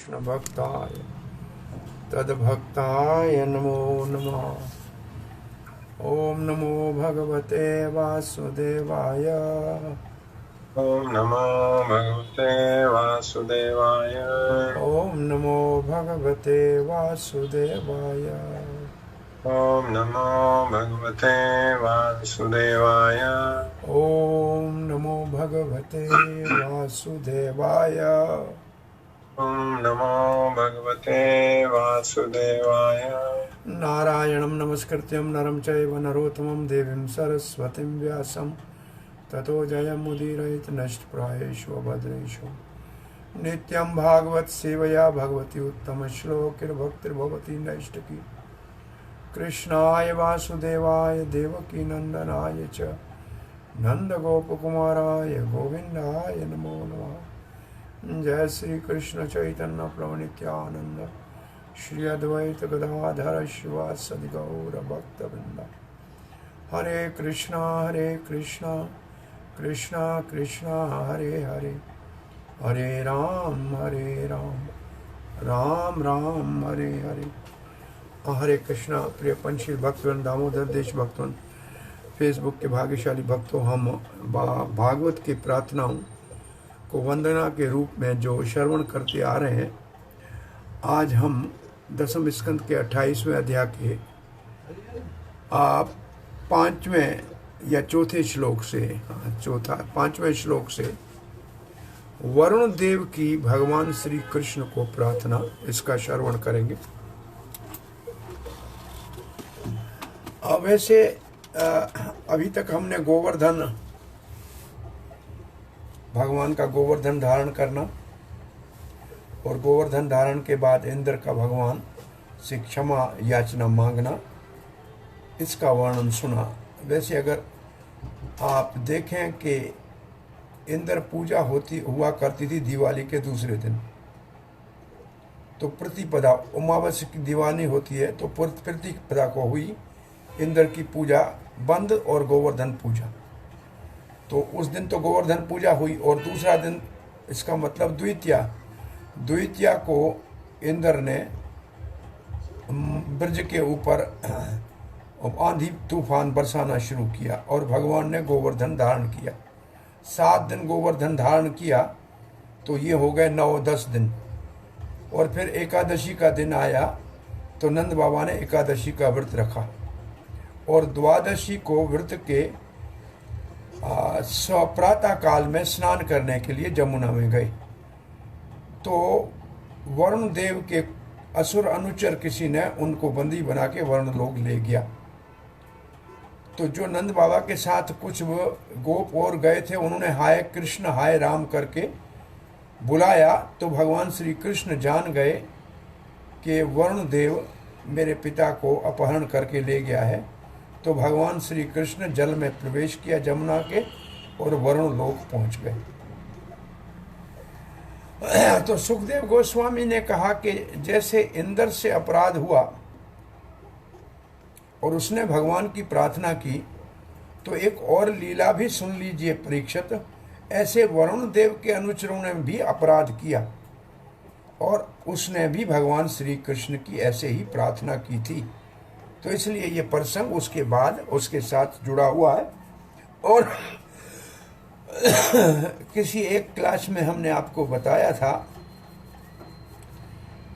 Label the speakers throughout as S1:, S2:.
S1: कृष्ण भक्ताय तद्भक्ताय नमो नमः। ओम नमो भगवते वासुदेवाय।
S2: ओम नमो भगवते वासुदेवाय।
S1: ओम नमो भगवते वासुदेवाय।
S2: ओम नमो भगवते वासुदेवाय।
S1: ओम नमो भगवते वासुदेवाय।
S2: ओम नमो भगवते वासुदेवाय।
S1: नारायणं नमस्कृत्यं नरं चैव नरोत्तमं देवीं सरस्वतीं व्यासं ततो जयमुदीरयेत् नष्टप्रायेषु भद्रेषु नित्यं भागवत सेवया भगवती उत्तमश्लोकिर्भक्तिर्भवती नैष्टिकी। कृष्णाय वासुदेवाय देवकी नंदनाय च नंदगोपकुमाराय गोविंदाय नमो नमः। जय श्री कृष्ण चैतन्य प्रभु नित्यानंद श्री अद्वैत गदाधर शिवासदि गौर भक्तवृंदा। हरे कृष्णा कृष्णा कृष्णा हरे हरे, हरे राम राम राम हरे हरे। हरे कृष्णा। प्रिय पंचशील भक्तवृंद, दामोदर देश भक्तवृंद, फेसबुक के भाग्यशाली भक्तों, हम भागवत की प्रार्थनाओं को वंदना के रूप में जो श्रवण करते आ रहे हैं, आज हम दसम स्कंद के 28वें अध्याय के पांचवें या चौथे श्लोक से, पांचवें श्लोक से वरुण देव की भगवान श्री कृष्ण को प्रार्थना, इसका श्रवण करेंगे। वैसे अभी तक हमने गोवर्धन, भगवान का गोवर्धन धारण करना और गोवर्धन धारण के बाद इंद्र का भगवान से क्षमा याचना मांगना, इसका वर्णन सुना। वैसे अगर आप देखें कि इंद्र पूजा हुआ करती थी दिवाली के दूसरे दिन, तो प्रतिपदा अमावस्या की दिवाली होती है, तो प्रतिपदा को हुई इंद्र की पूजा बंद और गोवर्धन पूजा। तो उस दिन तो गोवर्धन पूजा हुई और दूसरा दिन, इसका मतलब द्वितीया को इंद्र ने ब्रज के ऊपर आंधी तूफान बरसाना शुरू किया और भगवान ने गोवर्धन धारण किया। 7 दिन गोवर्धन धारण किया, तो ये हो गए 9-10 दिन। और फिर एकादशी का दिन आया तो नंद बाबा ने एकादशी का व्रत रखा और द्वादशी को व्रत के प्रातः काल में स्नान करने के लिए जमुना में गए। तो वरुण देव के असुर अनुचर किसी ने उनको बंदी बना के वरुण लोग ले गया। तो जो नंद बाबा के साथ कुछ गोप और गए थे, उन्होंने हाय कृष्ण हाय राम करके बुलाया, तो भगवान श्री कृष्ण जान गए कि वरुण देव मेरे पिता को अपहरण करके ले गया है। तो भगवान श्री कृष्ण जल में प्रवेश किया जमुना के और वरुण लोक पहुंच गए। तो सुखदेव गोस्वामी ने कहा कि जैसे इंद्र से अपराध हुआ और उसने भगवान की प्रार्थना की, तो एक और लीला भी सुन लीजिए परीक्षित। ऐसे वरुण देव के अनुचरों ने भी अपराध किया और उसने भी भगवान श्री कृष्ण की ऐसे ही प्रार्थना की थी। तो इसलिए ये प्रसंग उसके बाद उसके साथ जुड़ा हुआ है। और किसी एक क्लास में हमने आपको बताया था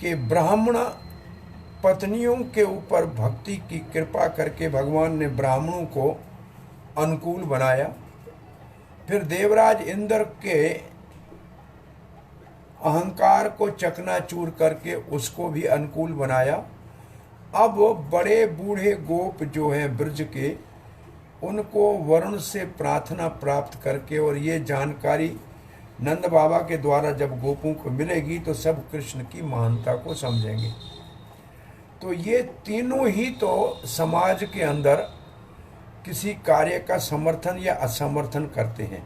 S1: कि ब्राह्मण पत्नियों के ऊपर भक्ति की कृपा करके भगवान ने ब्राह्मणों को अनुकूल बनाया। फिर देवराज इंद्र के अहंकार को चकनाचूर करके उसको भी अनुकूल बनाया। अब बड़े बूढ़े गोप जो हैं ब्रज के, उनको वरुण से प्रार्थना प्राप्त करके, और ये जानकारी नंद बाबा के द्वारा जब गोपों को मिलेगी तो सब कृष्ण की महानता को समझेंगे। तो ये तीनों ही तो समाज के अंदर किसी कार्य का समर्थन या असमर्थन करते हैं।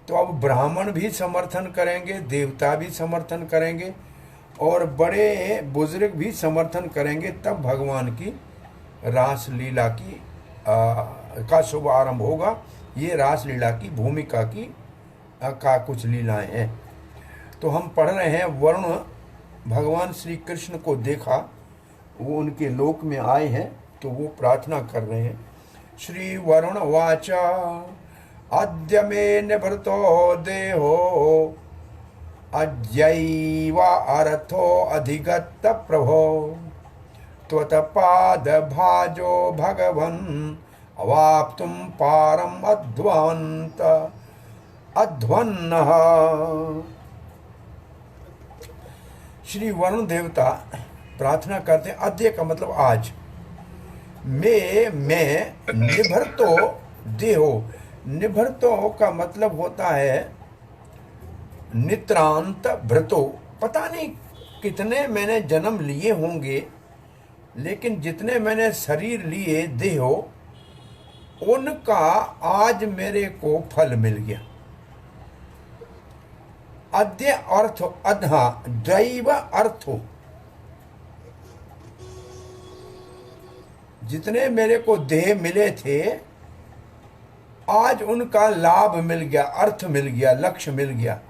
S1: तो अब ब्राह्मण भी समर्थन करेंगे, देवता भी समर्थन करेंगे और बड़े बुजुर्ग भी समर्थन करेंगे, तब भगवान की रास लीला की का शुभारंभ होगा। ये रास लीला की भूमिका की का कुछ लीलाएं हैं। तो हम पढ़ रहे हैं वरुण भगवान श्री कृष्ण को देखा, वो उनके लोक में आए हैं, तो वो प्रार्थना कर रहे हैं। श्री वरुण वाचा अद्य मे निभृतो देहो अद्यैव अर्थो अधिगत प्रभो त्वत्पाद भाजो भगवन् अवाप्तुं पारम अध्वन्नः। श्री वरुण देवता प्रार्थना करते हैं। अद्य का मतलब आज। मैं निभृतो देहो। निभृतो का मतलब होता है नित्रांत भृतो। पता नहीं कितने मैंने जन्म लिए होंगे, लेकिन जितने मैंने शरीर लिए देहो, उनका आज मेरे को फल मिल गया। अद्य अर्थ अधा दैव अर्थो। जितने मेरे को देह मिले थे, आज उनका लाभ मिल गया, अर्थ मिल गया, लक्ष्य मिल गया।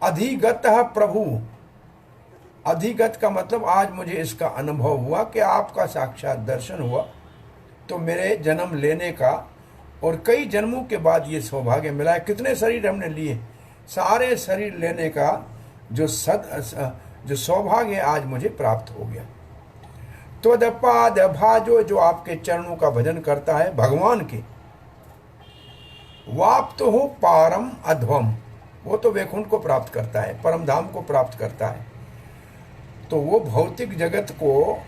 S1: अधिगत प्रभु। अधिगत का मतलब आज मुझे इसका अनुभव हुआ कि आपका साक्षात दर्शन हुआ, तो मेरे जन्म लेने का और कई जन्मों के बाद ये सौभाग्य मिला है। कितने शरीर हमने लिए, सारे शरीर लेने का जो सौभाग्य आज मुझे प्राप्त हो गया। त्वदपाद भाजो, जो आपके चरणों का भजन करता है भगवान के, वाप्त हो पारम अध्वम, वो तो वैकुंठ को प्राप्त करता है, परम धाम को प्राप्त करता है। तो वो भौतिक जगत को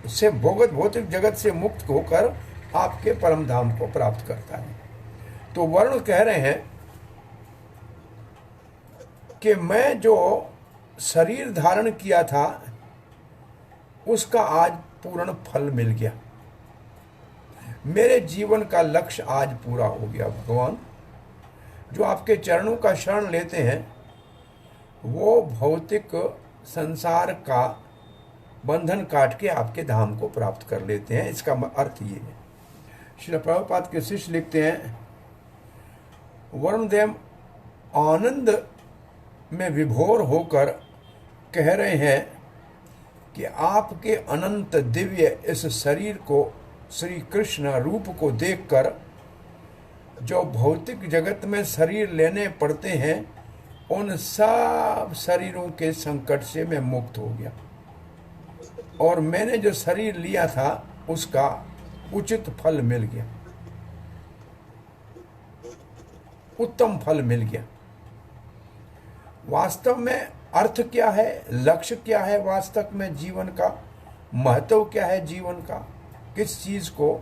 S1: से भौतिक जगत से मुक्त होकर आपके परम धाम को प्राप्त करता है। तो वरुण कह रहे हैं कि मैं जो शरीर धारण किया था, उसका आज पूर्ण फल मिल गया। मेरे जीवन का लक्ष्य आज पूरा हो गया। भगवान, जो आपके चरणों का शरण लेते हैं, वो भौतिक संसार का बंधन काट के आपके धाम को प्राप्त कर लेते हैं। इसका अर्थ ये है। श्री प्रभुपाद के शिष्य लिखते हैं, वरुणदेव आनंद में विभोर होकर कह रहे हैं कि आपके अनंत दिव्य इस शरीर को, श्री कृष्ण रूप को देखकर जो भौतिक जगत में शरीर लेने पड़ते हैं, उन सब शरीरों के संकट से मैं मुक्त हो गया। और मैंने जो शरीर लिया था, उसका उचित फल मिल गया, उत्तम फल मिल गया। वास्तव में अर्थ क्या है, लक्ष्य क्या है, वास्तव में जीवन का महत्व क्या है, जीवन का किस चीज को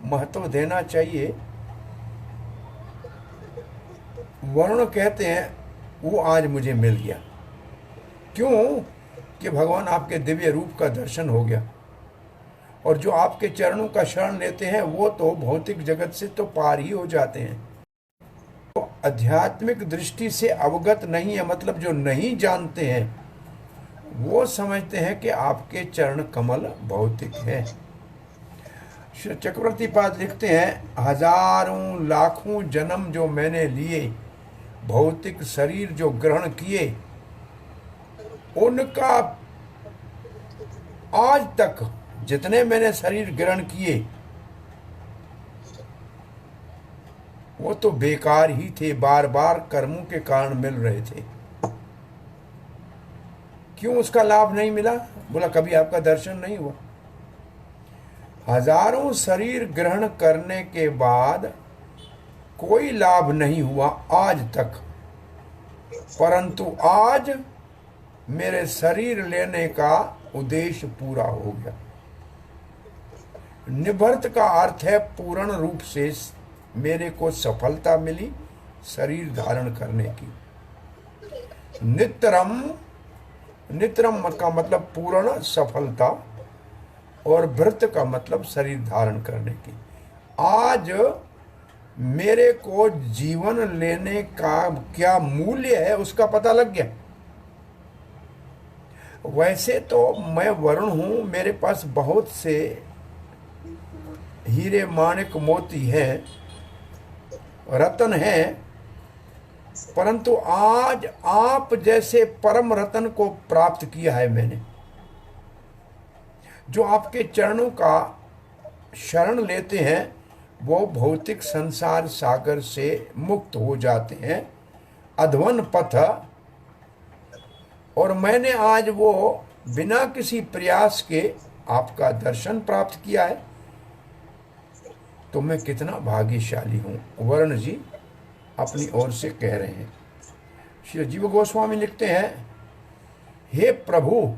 S1: महत्व देना चाहिए, वरुण कहते हैं वो आज मुझे मिल गया। क्यों? कि भगवान आपके दिव्य रूप का दर्शन हो गया। और जो आपके चरणों का शरण लेते हैं, वो तो भौतिक जगत से तो पार ही हो जाते हैं। तो आध्यात्मिक दृष्टि से अवगत नहीं है, मतलब जो नहीं जानते हैं, वो समझते हैं कि आपके चरण कमल भौतिक है। श्री चक्रवर्ती पाद लिखते हैं, हजारों लाखों जन्म जो मैंने लिए, भौतिक शरीर जो ग्रहण किए, उनका आज तक जितने मैंने शरीर ग्रहण किए, वो तो बेकार ही थे, बार बार कर्मों के कारण मिल रहे थे। क्यों उसका लाभ नहीं मिला? बोला कभी आपका दर्शन नहीं हुआ। हजारों शरीर ग्रहण करने के बाद कोई लाभ नहीं हुआ आज तक, परंतु आज मेरे शरीर लेने का उद्देश्य पूरा हो गया। निभृत का अर्थ है पूर्ण रूप से मेरे को सफलता मिली शरीर धारण करने की। नित्रम का मतलब पूर्ण सफलता, और भृत का मतलब शरीर धारण करने की। आज मेरे को जीवन लेने का क्या मूल्य है, उसका पता लग गया। वैसे तो मैं वरुण हूं, मेरे पास बहुत से हीरे माणिक मोती हैं, रत्न हैं, परंतु आज आप जैसे परम रतन को प्राप्त किया है मैंने, जो आपके चरणों का शरण लेते हैं वो भौतिक संसार सागर से मुक्त हो जाते हैं, अध्वन पथ। और मैंने आज वो बिना किसी प्रयास के आपका दर्शन प्राप्त किया है, तो मैं कितना भाग्यशाली हूं, वर्ण जी अपनी ओर से कह रहे हैं। श्री जीव गोस्वामी लिखते हैं, हे प्रभु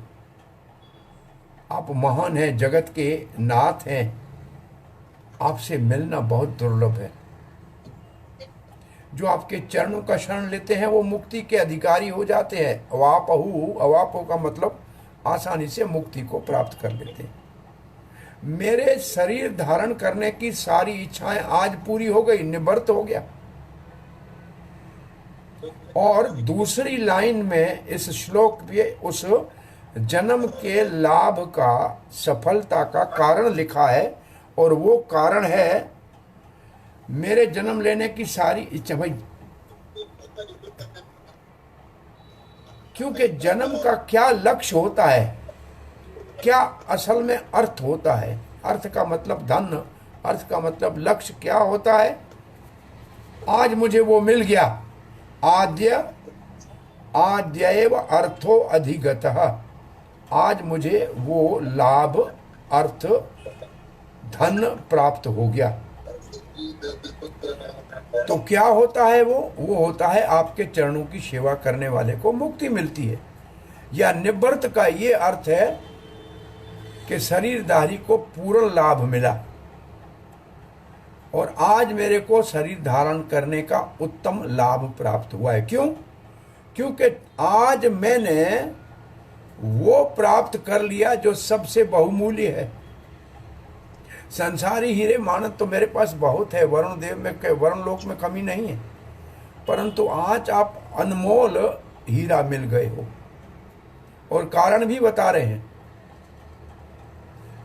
S1: आप महान हैं, जगत के नाथ हैं, आपसे मिलना बहुत दुर्लभ है। जो आपके चरणों का शरण लेते हैं वो मुक्ति के अधिकारी हो जाते हैं। अवापहु का मतलब आसानी से मुक्ति को प्राप्त कर लेते हैं। मेरे शरीर धारण करने की सारी इच्छाएं आज पूरी हो गई, निवृत्त हो गया। और दूसरी लाइन में इस श्लोक में उस जन्म के लाभ का, सफलता का कारण लिखा है, और वो कारण है मेरे जन्म लेने की सारी इच्छा। भाई क्योंकि जन्म का क्या लक्ष्य होता है, क्या असल में अर्थ होता है, अर्थ का मतलब धन, अर्थ का मतलब लक्ष्य क्या होता है, आज मुझे वो मिल गया। आद्यैव अर्थो अधिगतः, आज मुझे वो लाभ, अर्थ, धन प्राप्त हो गया। तो क्या होता है वो होता है आपके चरणों की सेवा करने वाले को मुक्ति मिलती है। या निवृत्त का ये अर्थ है कि शरीरधारी को पूर्ण लाभ मिला, और आज मेरे को शरीर धारण करने का उत्तम लाभ प्राप्त हुआ है। क्यों? क्योंकि आज मैंने वो प्राप्त कर लिया जो सबसे बहुमूल्य है। संसारी हीरे मानत तो मेरे पास बहुत है, वरुण लोक में कमी नहीं है, परंतु आज आप अनमोल हीरा मिल गए हो। और कारण भी बता रहे हैं,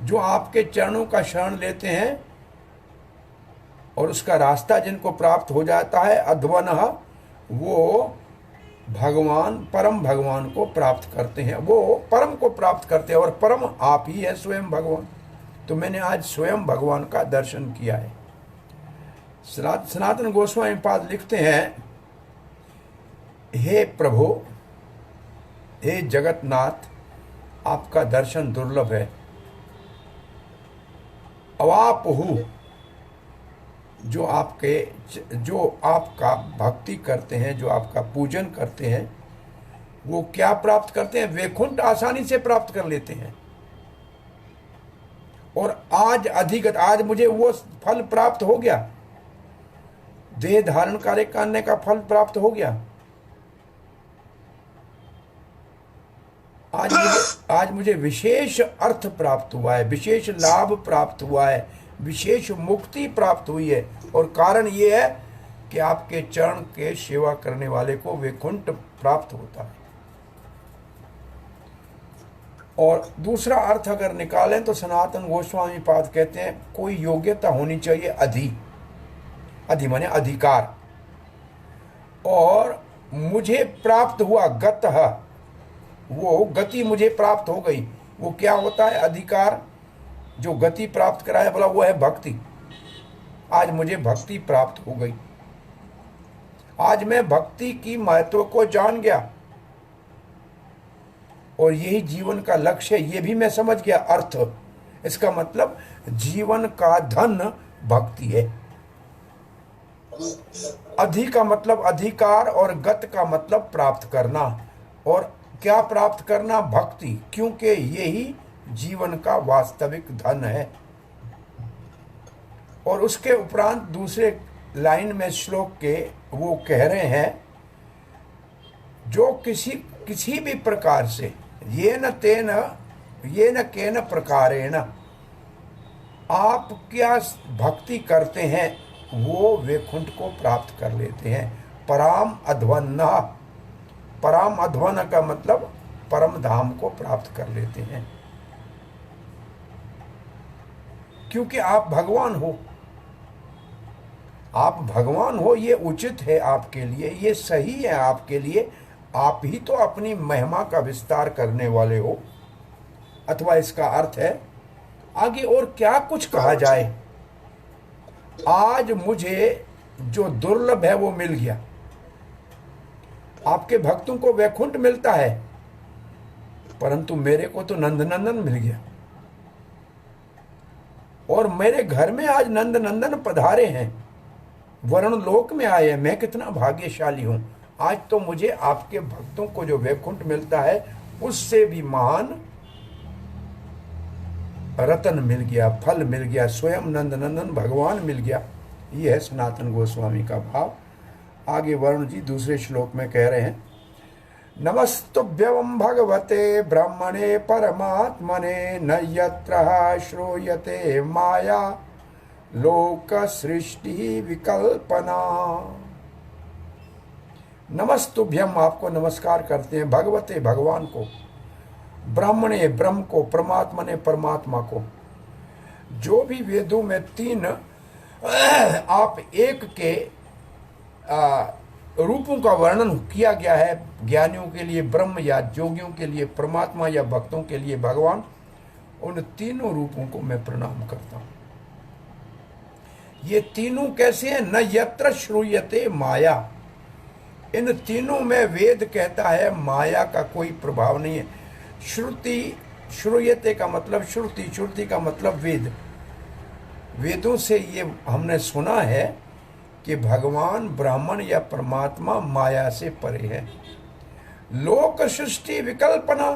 S1: जो आपके चरणों का शरण लेते हैं और उसका रास्ता जिनको प्राप्त हो जाता है, अध्वनः, वो भगवान, परम भगवान को प्राप्त करते हैं, वो परम को प्राप्त करते हैं, और परम आप ही है, स्वयं भगवान। तो मैंने आज स्वयं भगवान का दर्शन किया है। सनातन गोस्वामी पाद लिखते हैं, हे प्रभु, हे जगतनाथ, आपका दर्शन दुर्लभ है। अवापहु, जो आपका भक्ति करते हैं, जो आपका पूजन करते हैं, वो क्या प्राप्त करते हैं? वैकुंठ आसानी से प्राप्त कर लेते हैं। और आज अधिगत, आज मुझे वो फल प्राप्त हो गया, देह धारण कार्य करने का फल प्राप्त हो गया। आज मुझे विशेष अर्थ प्राप्त हुआ है, विशेष लाभ प्राप्त हुआ है, विशेष मुक्ति प्राप्त हुई है। और कारण ये है कि आपके चरण के सेवा करने वाले को वैकुंठ प्राप्त होता है। और दूसरा अर्थ अगर निकालें तो सनातन गोस्वामी पाद कहते हैं, कोई योग्यता होनी चाहिए, अधि माने अधिकार। और मुझे प्राप्त हुआ गतः, वो गति मुझे प्राप्त हो गई। वो क्या होता है? अधिकार, जो गति प्राप्त कराया, बोला वो है भक्ति। आज मुझे भक्ति प्राप्त हो गई, आज मैं भक्ति की महत्व को जान गया, और यही जीवन का लक्ष्य है, ये भी मैं समझ गया। अर्थ, इसका मतलब जीवन का धन भक्ति है। अधि का मतलब अधिकार, और गत का मतलब प्राप्त करना। और क्या प्राप्त करना? भक्ति, क्योंकि यही जीवन का वास्तविक धन है। और उसके उपरांत दूसरे लाइन में श्लोक के वो कह रहे हैं, जो किसी भी प्रकार से, ये न केन प्रकारेण आप क्या भक्ति करते हैं, वो वैकुंठ को प्राप्त कर लेते हैं। पराम अध्वन्ना, पराम अध्वन का मतलब परम धाम को प्राप्त कर लेते हैं, क्योंकि आप भगवान हो। आप भगवान हो, ये उचित है आपके लिए, ये सही है आपके लिए। आप ही तो अपनी महिमा का विस्तार करने वाले हो। अथवा इसका अर्थ है, आगे और क्या कुछ कहा जाए। आज मुझे जो दुर्लभ है वो मिल गया। आपके भक्तों को वैकुंठ मिलता है, परंतु मेरे को तो नंदनंदन मिल गया। और मेरे घर में आज नंदनंदन पधारे हैं, वरुण लोक में आए हैं। मैं कितना भाग्यशाली हूं। आज तो मुझे आपके भक्तों को जो वैकुंठ मिलता है उससे भी महान रतन मिल गया, फल मिल गया, स्वयं नंदनंदन भगवान मिल गया। ये है सनातन गोस्वामी का भाव। आगे वरुण जी दूसरे श्लोक में कह रहे हैं, नमस्तुभ्यं भगवते ब्रह्मणे परमात्मने न यत्र श्रूयते माया लोक सृष्टि विकल्पना। नमस्तुभ्यम, आपको नमस्कार करते हैं, भगवते भगवान को, ब्रह्मणे ब्रह्म को, परमात्मा ने परमात्मा को। जो भी वेदों में तीन आप एक के रूपों का वर्णन किया गया है, ज्ञानियों के लिए ब्रह्म या जोगियों के लिए परमात्मा या भक्तों के लिए भगवान, उन तीनों रूपों को मैं प्रणाम करता हूं। ये तीनों कैसे हैं? न यत्र श्रूयते माया, इन तीनों में वेद कहता है माया का कोई प्रभाव नहीं है। श्रुति, श्रूयते का मतलब श्रुति, श्रुति का मतलब वेद। वेदों से ये हमने सुना है कि भगवान ब्राह्मण या परमात्मा माया से परे है। लोक सृष्टि विकल्पना,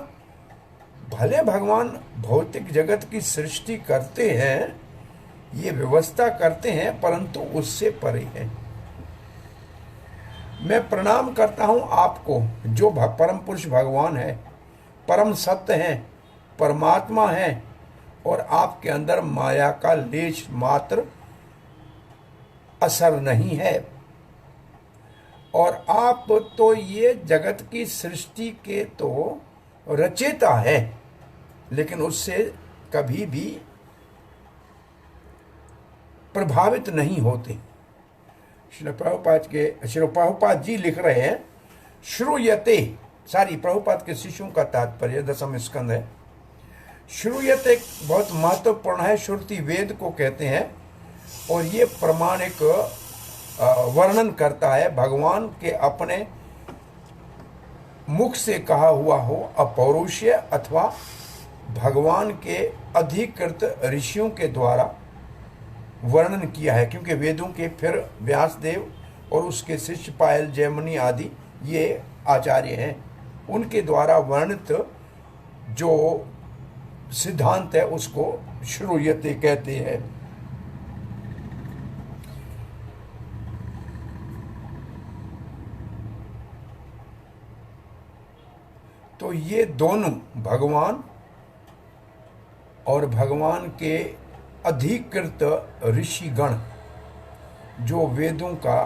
S1: भले भगवान भौतिक जगत की सृष्टि करते हैं, ये व्यवस्था करते हैं, परंतु उससे परे है। मैं प्रणाम करता हूं आपको जो परम पुरुष भगवान है, परम सत्य है, परमात्मा है, और आपके अंदर माया का लेश मात्र असर नहीं है। और आप तो ये जगत की सृष्टि के तो रचयिता है, लेकिन उससे कभी भी प्रभावित नहीं होते। श्री प्रभुपाद जी लिख रहे हैं, श्रूयते, प्रभुपाद के शिष्यों का तात्पर्य 10वें स्कंद है। श्रूयते बहुत महत्वपूर्ण है, श्रुति वेद को कहते हैं, और ये प्रमाणिक वर्णन करता है भगवान के अपने मुख से कहा हुआ हो अपौरुषीय अथवा भगवान के अधिकृत ऋषियों के द्वारा वर्णन किया है। क्योंकि वेदों के फिर व्यासदेव और उसके शिष्य पायल, जैमिनी आदि ये आचार्य हैं, उनके द्वारा वर्णित जो सिद्धांत है उसको श्रूयते कहते हैं। तो ये दोनों भगवान और भगवान के अधिकृत ऋषिगण जो वेदों का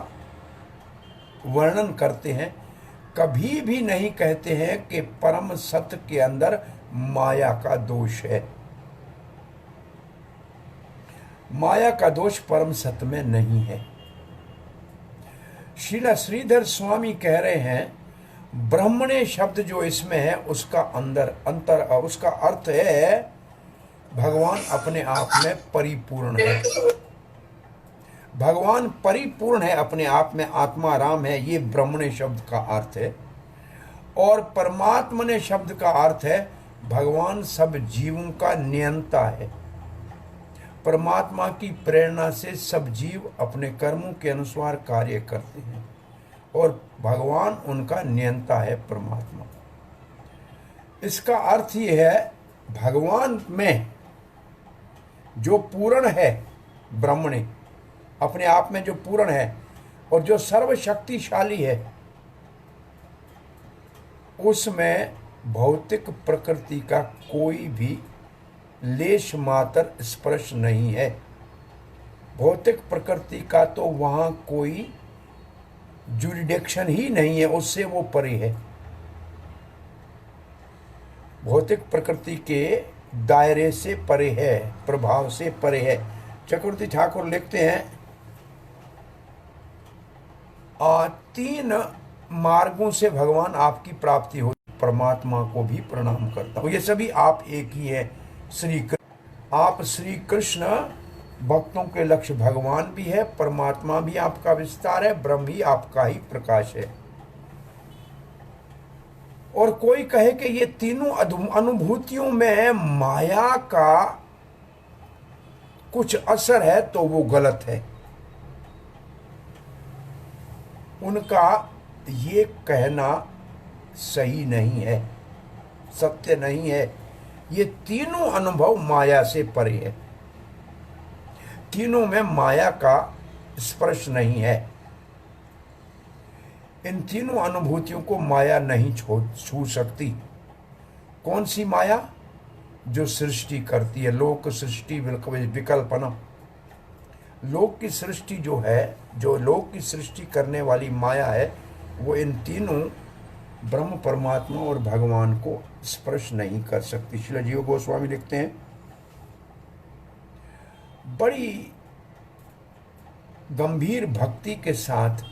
S1: वर्णन करते हैं, कभी भी नहीं कहते हैं कि परम सत्य के अंदर माया का दोष है। माया का दोष परम सत्य में नहीं है। श्रीला श्रीधर स्वामी कह रहे हैं, ब्रह्मणे शब्द जो इसमें है उसका उसका अर्थ है भगवान अपने आप में परिपूर्ण है। भगवान परिपूर्ण है अपने आप में, आत्मा राम है, ये ब्रह्मणे शब्द का अर्थ है। और परमात्मने शब्द का अर्थ है भगवान सब जीवों का नियंता है। परमात्मा की प्रेरणा से सब जीव अपने कर्मों के अनुसार कार्य करते हैं और भगवान उनका नियंता है, परमात्मा। इसका अर्थ ये है भगवान में जो पूर्ण है, ब्रह्मणे अपने आप में जो पूर्ण है और जो सर्वशक्तिशाली है, उसमें भौतिक प्रकृति का कोई भी लेश मात्र स्पर्श नहीं है। भौतिक प्रकृति का तो वहां कोई जुरिडिक्शन ही नहीं है, उससे वो परे है। भौतिक प्रकृति के दायरे से परे है, प्रभाव से परे है। चक्रवर्ती ठाकुर लिखते हैं, तीन मार्गों से भगवान आपकी प्राप्ति हो। परमात्मा को भी प्रणाम करता हूँ। ये सभी आप एक ही है, श्री कृष्ण। आप श्री कृष्ण भक्तों के लक्ष्य भगवान भी है, परमात्मा भी आपका विस्तार है, ब्रह्म भी आपका ही प्रकाश है। और कोई कहे कि ये तीनों अनुभूतियों में माया का कुछ असर है तो वो गलत है। उनका ये कहना सही नहीं है, सत्य नहीं है। ये तीनों अनुभव माया से परे है, तीनों में माया का स्पर्श नहीं है। इन तीनों अनुभूतियों को माया नहीं छू सकती। कौन सी माया? जो सृष्टि करती है, लोक सृष्टि विकल्पना। लोक की सृष्टि जो है, जो लोक की सृष्टि करने वाली माया है, वो इन तीनों ब्रह्म, परमात्मा और भगवान को स्पर्श नहीं कर सकती। श्रील जीव गोस्वामी लिखते हैं, बड़ी गंभीर भक्ति के साथ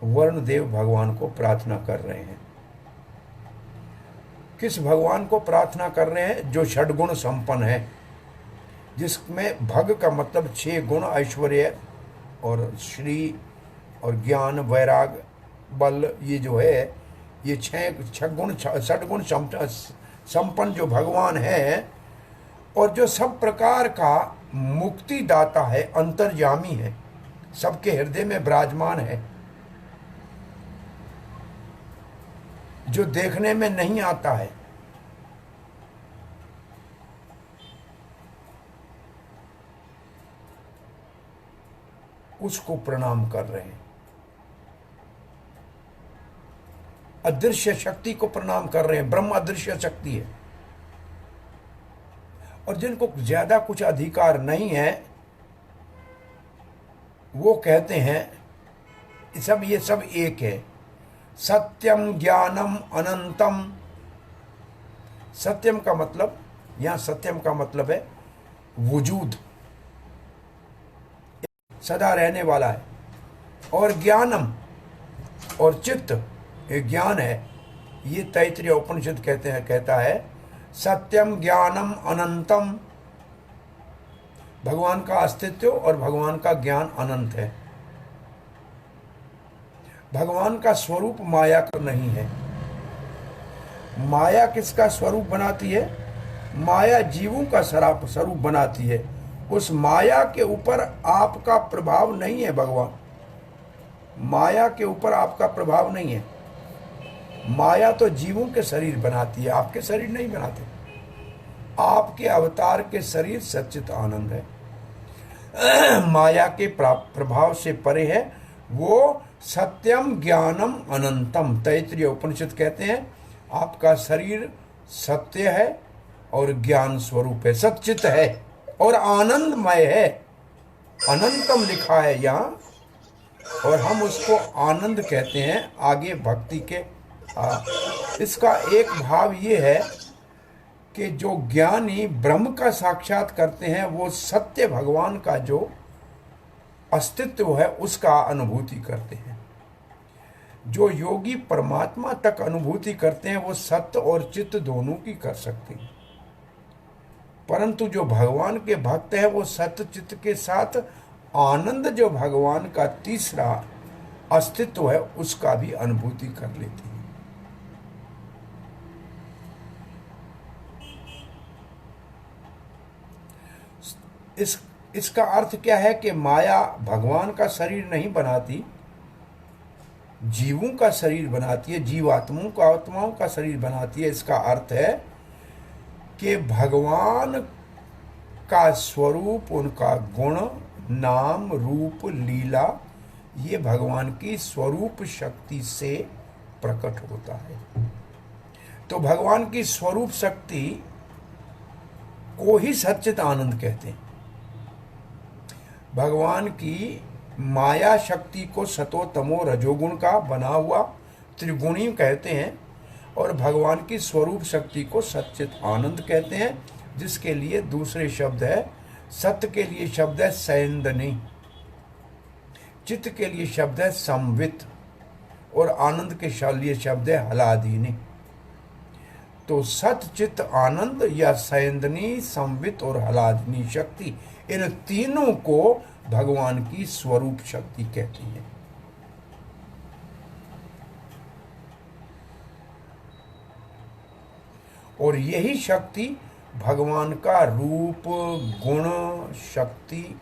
S1: वरुणदेव भगवान को प्रार्थना कर रहे हैं। किस भगवान को प्रार्थना कर रहे हैं? जो षड्गुण संपन्न है, जिसमें भग का मतलब 6 गुण, ऐश्वर्य और श्री और ज्ञान, वैराग, बल, ये जो है, ये 6 गुण, षड्गुण संपन्न जो भगवान है, और जो सब प्रकार का मुक्ति दाता है, अंतर्यामी है, सबके हृदय में विराजमान है, जो देखने में नहीं आता है, उसको प्रणाम कर रहे हैं। अदृश्य शक्ति को प्रणाम कर रहे हैं। ब्रह्म अदृश्य शक्ति है, और जिनको ज्यादा कुछ अधिकार नहीं है, वो कहते हैं ये सब एक है। सत्यम ज्ञानम अनंतम। सत्यम का मतलब, यहां सत्यम का मतलब है वजूद, सदा रहने वाला है। और ज्ञानम और चित्त, ये ज्ञान है। ये तैत्तिरीय उपनिषद कहता है सत्यम ज्ञानम अनंतम। भगवान का अस्तित्व और भगवान का ज्ञान अनंत है। भगवान का स्वरूप माया का नहीं है। माया किसका स्वरूप बनाती है? माया जीवों का स्वरूप बनाती है। उस माया के ऊपर आपका प्रभाव नहीं है। भगवान, माया के ऊपर आपका प्रभाव नहीं है। माया तो जीवों के शरीर बनाती है, आपके शरीर नहीं बनाते। आपके अवतार के शरीर सच्चित आनंद है, माया के प्रभाव से परे है। वो सत्यम ज्ञानम अनंतम। तैत्तिरीय उपनिषद कहते हैं आपका शरीर सत्य है और ज्ञान स्वरूप है, सच्चित है और आनंदमय है। अनंतम लिखा है यहाँ, और हम उसको आनंद कहते हैं। आगे भक्ति के इसका एक भाव ये है कि जो ज्ञानी ब्रह्म का साक्षात करते हैं, वो सत्य भगवान का जो अस्तित्व है उसका अनुभूति करते हैं। जो योगी परमात्मा तक अनुभूति करते हैं, वो सत्य और चित्त दोनों की कर सकते हैं। परंतु जो भगवान के भक्त हैं, वो सत्य चित्त के साथ आनंद, जो भगवान का तीसरा अस्तित्व है, उसका भी अनुभूति कर लेते हैं। इसका अर्थ क्या है कि माया भगवान का शरीर नहीं बनाती, जीवों का शरीर बनाती है, आत्माओं का शरीर बनाती है। इसका अर्थ है कि भगवान का स्वरूप, उनका गुण, नाम, रूप, लीला, ये भगवान की स्वरूप शक्ति से प्रकट होता है। तो भगवान की स्वरूप शक्ति को ही सच्चित आनंद कहते हैं। भगवान की माया शक्ति को सतो तमो रजोगुण का बना हुआ त्रिगुणी कहते हैं, और भगवान की स्वरूप शक्ति को सच्चित आनंद कहते हैं, जिसके लिए दूसरे शब्द है, सत्य के लिए शब्द है सैंदनी। चित्त के लिए शब्द है संवित और आनंद के लिए शब्द है हलादीनी। तो सत चित्त आनंद या संयंदनी, संवित और हलादनी शक्ति, इन तीनों को भगवान की स्वरूप शक्ति कहती है। और यही शक्ति भगवान का रूप, गुण, शक्ति,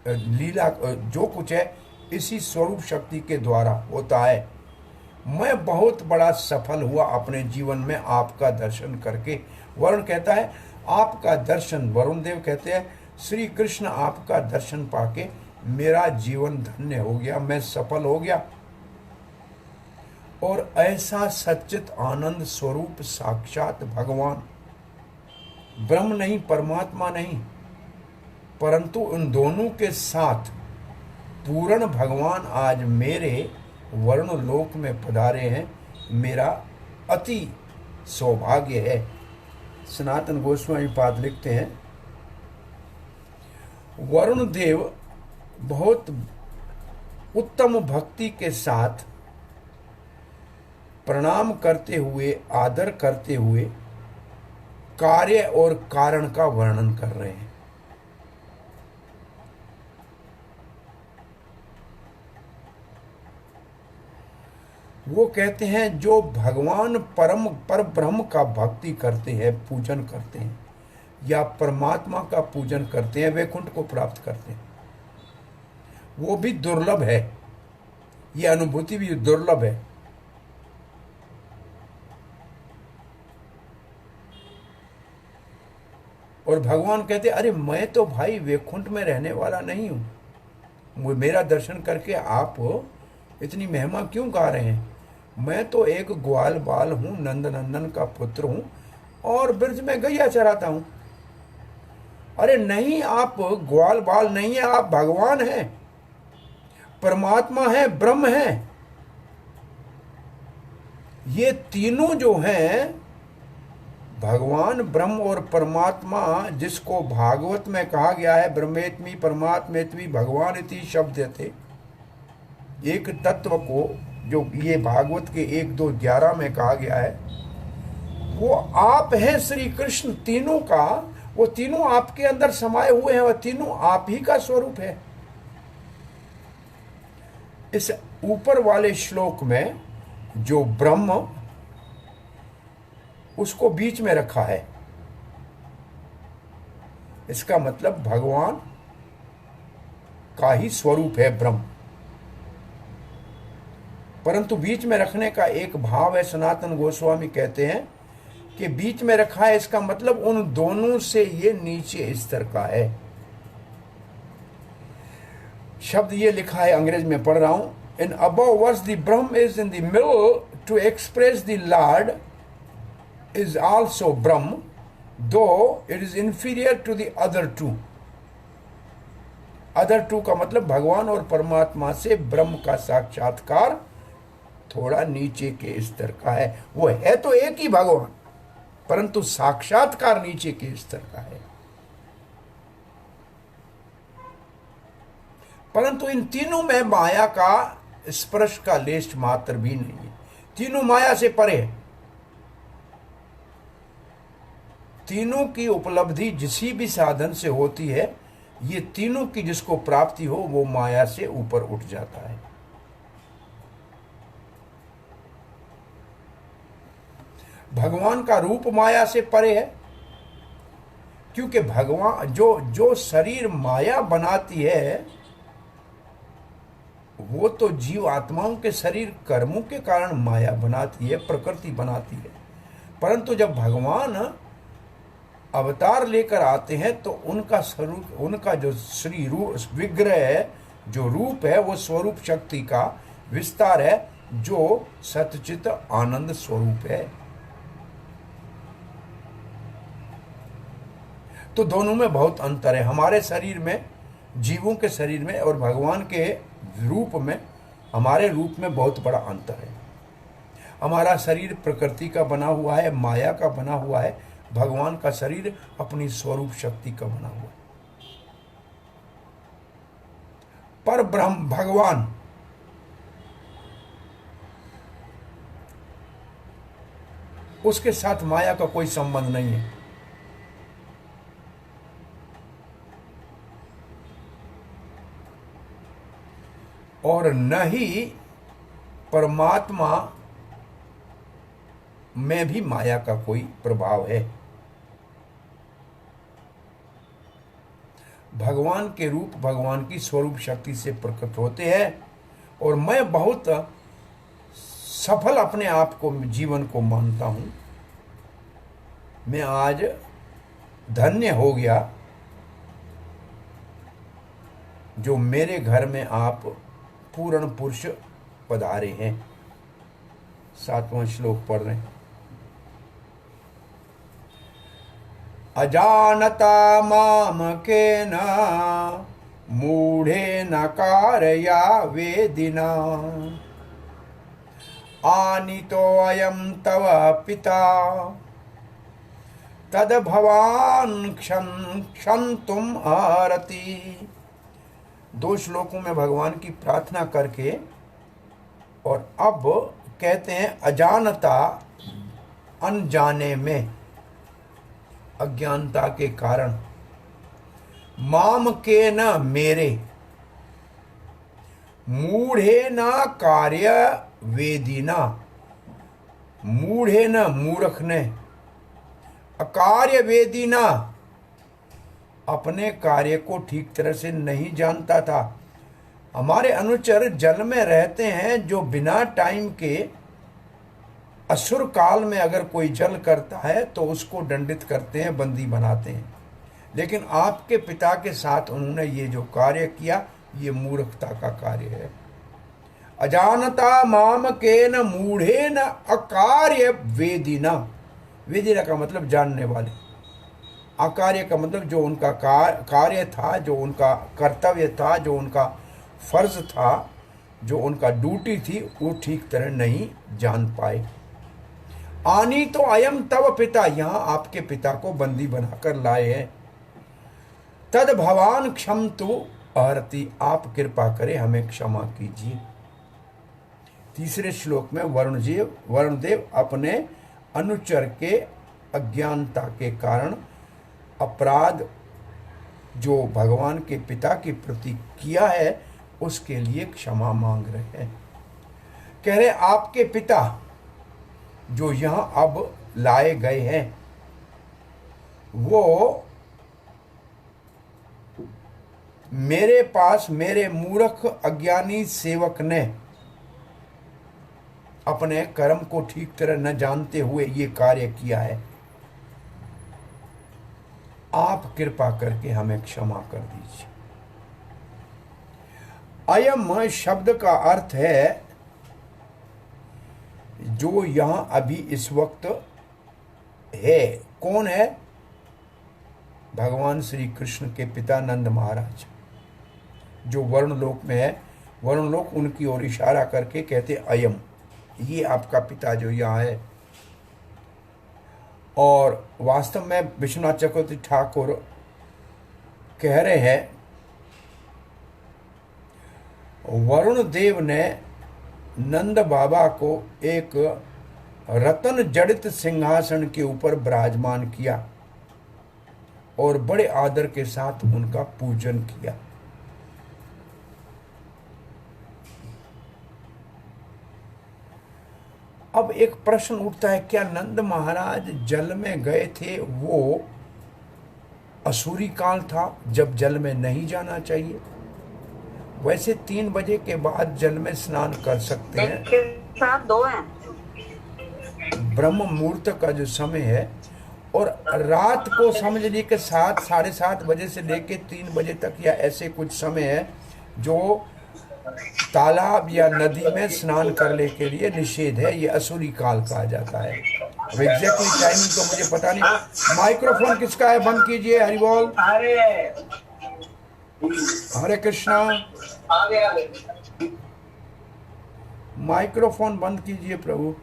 S1: लीला, जो कुछ है इसी स्वरूप शक्ति के द्वारा होता है। मैं बहुत बड़ा सफल हुआ अपने जीवन में आपका दर्शन करके। वरुण कहता है आपका दर्शन, वरुण देव कहते हैं श्री कृष्ण आपका दर्शन पाके मेरा जीवन धन्य हो गया, मैं सफल हो गया। और ऐसा सच्चित आनंद स्वरूप साक्षात भगवान, ब्रह्म नहीं, परमात्मा नहीं, परंतु उन दोनों के साथ पूर्ण भगवान आज मेरे वर्ण लोक में पधारे हैं, मेरा अति सौभाग्य है। सनातन गोस्वामी पाद लिखते हैं वरुण देव बहुत उत्तम भक्ति के साथ प्रणाम करते हुए, आदर करते हुए कार्य और कारण का वर्णन कर रहे हैं। वो कहते हैं जो भगवान परम पर ब्रह्म का भक्ति करते हैं, पूजन करते हैं, या परमात्मा का पूजन करते हैं, वैकुंठ को प्राप्त करते हैं। वो भी दुर्लभ है, ये अनुभूति भी दुर्लभ है। और भगवान कहते अरे मैं तो भाई वैकुंठ में रहने वाला नहीं हूं, वो मेरा दर्शन करके आप इतनी महिमा क्यों गा रहे हैं? मैं तो एक ग्वाल बाल हूं, नंद नंदन का पुत्र हूं और ब्रज में गैया चराता हूं। अरे नहीं, आप ग्वाल बाल नहीं है, आप भगवान हैं, परमात्मा है, ब्रह्म है। ये तीनों जो हैं, भगवान, ब्रह्म और परमात्मा, जिसको भागवत में कहा गया है ब्रह्मेत्मी परमात्मेत्मी भगवान इति शब्द थे, एक तत्व को जो ये भागवत के 1-2-11 में कहा गया है, वो आप हैं श्री कृष्ण तीनों का। वो तीनों आपके अंदर समाये हुए हैं, वह तीनों आप ही का स्वरूप है। इस ऊपर वाले श्लोक में जो ब्रह्म, उसको बीच में रखा है, इसका मतलब भगवान का ही स्वरूप है ब्रह्म। परंतु बीच में रखने का एक भाव है, सनातन गोस्वामी कहते हैं कि बीच में रखा है, इसका मतलब उन दोनों से ये नीचे स्तर का है। शब्द ये लिखा है, अंग्रेज में पढ़ रहा हूं। In above verse the Brahm is in the middle to express the lord is also Brahm, though it is inferior to the other two. Other two का मतलब भगवान और परमात्मा से ब्रह्म का साक्षात्कार थोड़ा नीचे के स्तर का है। वो है तो एक ही भगवान, परंतु साक्षात्कार नीचे के स्तर का है। परंतु इन तीनों में माया का स्पर्श का लेश मात्र भी नहीं है। तीनों माया से परे है। तीनों की उपलब्धि जिसी भी साधन से होती है, ये तीनों की जिसको प्राप्ति हो वो माया से ऊपर उठ जाता है। भगवान का रूप माया से परे है, क्योंकि भगवान जो शरीर माया बनाती है, वो तो जीव आत्माओं के शरीर कर्मों के कारण माया बनाती है, प्रकृति बनाती है। परंतु जब भगवान अवतार लेकर आते हैं तो उनका स्वरूप, उनका जो श्री रूप विग्रह है, जो रूप है, वो स्वरूप शक्ति का विस्तार है, जो सतचित आनंद स्वरूप है। तो दोनों में बहुत अंतर है। हमारे शरीर में, जीवों के शरीर में और भगवान के रूप में, हमारे रूप में बहुत बड़ा अंतर है। हमारा शरीर प्रकृति का बना हुआ है, माया का बना हुआ है। भगवान का शरीर अपनी स्वरूप शक्ति का बना हुआ है। पर ब्रह्म भगवान उसके साथ माया का कोई संबंध नहीं है। और न ही परमात्मा में भी माया का कोई प्रभाव है। भगवान के रूप भगवान की स्वरूप शक्ति से प्रकट होते हैं। और मैं बहुत सफल अपने आप को, जीवन को मानता हूं। मैं आज धन्य हो गया जो मेरे घर में आप पूर्ण पुरुष पधारे हैं। 7वां श्लोक पढ़ रहे हैं। अजानता माम केन मूढ़ेन कारया वेदिना आनीतो अयम तव पिता तद भवान क्षन्तुम अर्हति। 2 श्लोकों में भगवान की प्रार्थना करके और अब कहते हैं अजानता, अनजाने में, अज्ञानता के कारण, माम के न मेरे, मूढ़े न कार्य वेदिना, मूढ़े न मूर्ख ने, अकार्य वेदिना अपने कार्य को ठीक तरह से नहीं जानता था। हमारे अनुचर जल में रहते हैं, जो बिना टाइम के असुर काल में अगर कोई जल करता है तो उसको दंडित करते हैं, बंदी बनाते हैं। लेकिन आपके पिता के साथ उन्होंने ये जो कार्य किया, ये मूर्खता का कार्य है। अजानता माम के न मूढ़े न अकार्य वेदिना, वेदिना का मतलब जानने वाले, अकार्य का मतलब जो उनका कार्य था, जो उनका कर्तव्य था, जो उनका फर्ज था, जो उनका ड्यूटी थी, वो ठीक तरह नहीं जान पाए। आनी तो अयम तव पिता, यहां आपके पिता को बंदी बनाकर लाए हैं। तद भवान क्षमतु अर्हति, आप कृपा करें हमें क्षमा कीजिए। 3 श्लोक में वरुणदेव अपने अनुचर के अज्ञानता के कारण अपराध जो भगवान के पिता के प्रति किया है उसके लिए क्षमा मांग रहे हैं। कह रहे आपके पिता जो यहां अब लाए गए हैं, वो मेरे पास मेरे मूर्ख अज्ञानी सेवक ने अपने कर्म को ठीक तरह न जानते हुए ये कार्य किया है। आप कृपा करके हमें क्षमा कर दीजिए। अयम शब्द का अर्थ है जो यहां अभी इस वक्त है। कौन है? भगवान श्री कृष्ण के पिता नंद महाराज, जो वरुण लोक में है। वरुण लोक उनकी ओर इशारा करके कहते अयम, ये आपका पिता जो यहाँ है। और वास्तव में विश्वनाथ चक्रवर्ती ठाकुर कह रहे हैं वरुण देव ने नंद बाबा को एक रतन जड़ित सिंहासन के ऊपर विराजमान किया और बड़े आदर के साथ उनका पूजन किया। अब एक प्रश्न उठता है, क्या नंद महाराज जल में गए थे वो असुरी काल था जब जल में नहीं जाना चाहिए? वैसे 3 बजे के बाद जल में स्नान कर सकते हैं।
S3: 2 हैं।
S1: ब्रह्म मुहूर्त का जो समय है, और रात को समझ लीजिए कि 7 साढ़े 7 बजे से लेके 3 बजे तक या ऐसे कुछ समय है जो तालाब या नदी में स्नान करने के लिए निषेध है। ये असुरी काल कहा जाता है। एग्जैक्टली टाइमिंग तो मुझे पता नहीं। माइक्रोफोन किसका है? बंद कीजिए। हरि बोल, हरे कृष्णा। माइक्रोफोन बंद कीजिए प्रभु।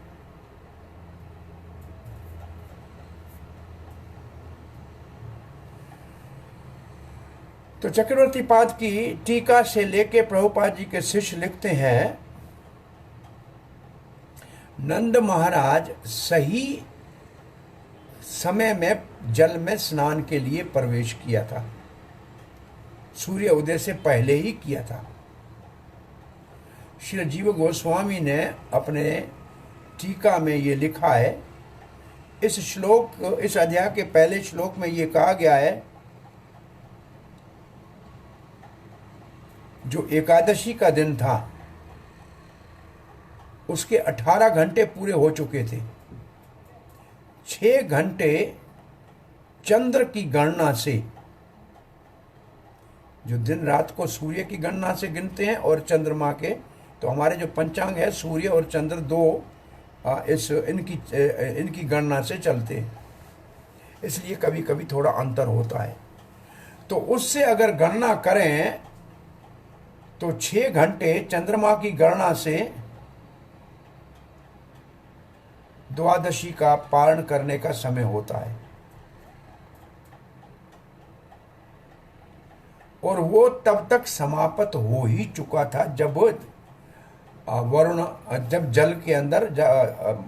S1: तो चक्रवर्ती पाद की टीका से लेके प्रभुपाद जी के शिष्य लिखते हैं, नंद महाराज सही समय में जल में स्नान के लिए प्रवेश किया था, सूर्य उदय से पहले ही किया था। श्री जीव गोस्वामी ने अपने टीका में ये लिखा है, इस अध्याय के पहले श्लोक में ये कहा गया है, जो एकादशी का दिन था उसके 18 घंटे पूरे हो चुके थे। 6 घंटे चंद्र की गणना से, जो दिन रात को सूर्य की गणना से गिनते हैं और चंद्रमा के, तो हमारे जो पंचांग है सूर्य और चंद्र दो इनकी गणना से चलते हैं, इसलिए कभी कभी थोड़ा अंतर होता है। तो उससे अगर गणना करें तो 6 घंटे चंद्रमा की गणना से द्वादशी का पारण करने का समय होता है, और वो तब तक समाप्त हो ही चुका था जब जल के अंदर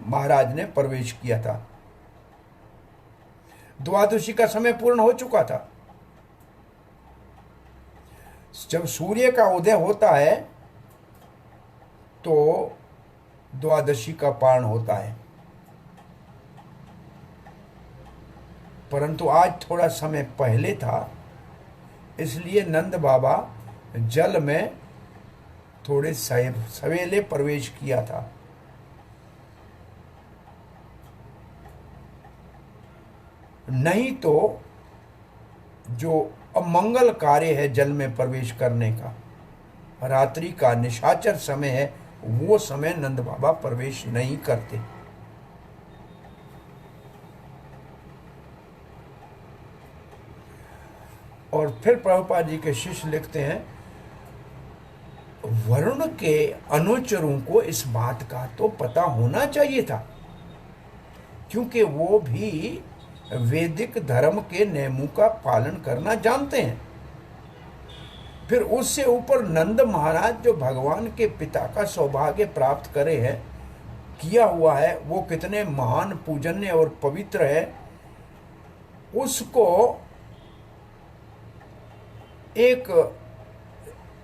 S1: महाराज ने प्रवेश किया था। द्वादशी का समय पूर्ण हो चुका था। जब सूर्य का उदय होता है तो द्वादशी का पारण होता है, परंतु आज थोड़ा समय पहले था, इसलिए नंद बाबा जल में थोड़े सवेले प्रवेश किया था। नहीं तो जो अमंगल कार्य है जल में प्रवेश करने का, रात्रि का निशाचर समय है, वो समय नंद बाबा प्रवेश नहीं करते। और फिर प्रभुपाद जी के शिष्य लिखते हैं, वरुण के अनुचरों को इस बात का तो पता होना चाहिए था, क्योंकि वो भी वैदिक धर्म के नियमों का पालन करना जानते हैं। फिर उससे ऊपर नंद महाराज जो भगवान के पिता का सौभाग्य प्राप्त करे हैं, किया हुआ है, वो कितने महान, पूजनीय और पवित्र है, उसको एक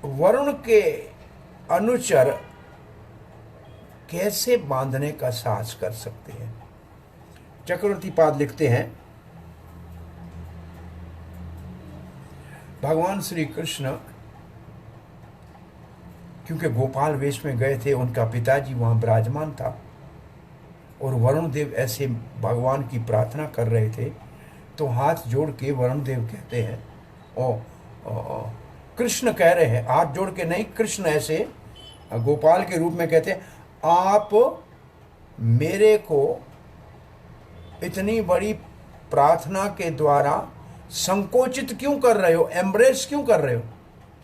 S1: वरुण के अनुचर कैसे बांधने का साहस कर सकते हैं। चक्रवर्ती पाद लिखते हैं, भगवान श्री कृष्ण क्योंकि गोपाल वेश में गए थे, उनका पिताजी वहां विराजमान था और वरुण देव ऐसे भगवान की प्रार्थना कर रहे थे, तो हाथ जोड़ के वरुण देव कहते हैं, कृष्ण कह रहे हैं, हाथ जोड़ के नहीं, कृष्ण ऐसे गोपाल के रूप में कहते हैं, आप मेरे को इतनी बड़ी प्रार्थना के द्वारा संकोचित क्यों कर रहे हो, एम्ब्रेस क्यों कर रहे हो?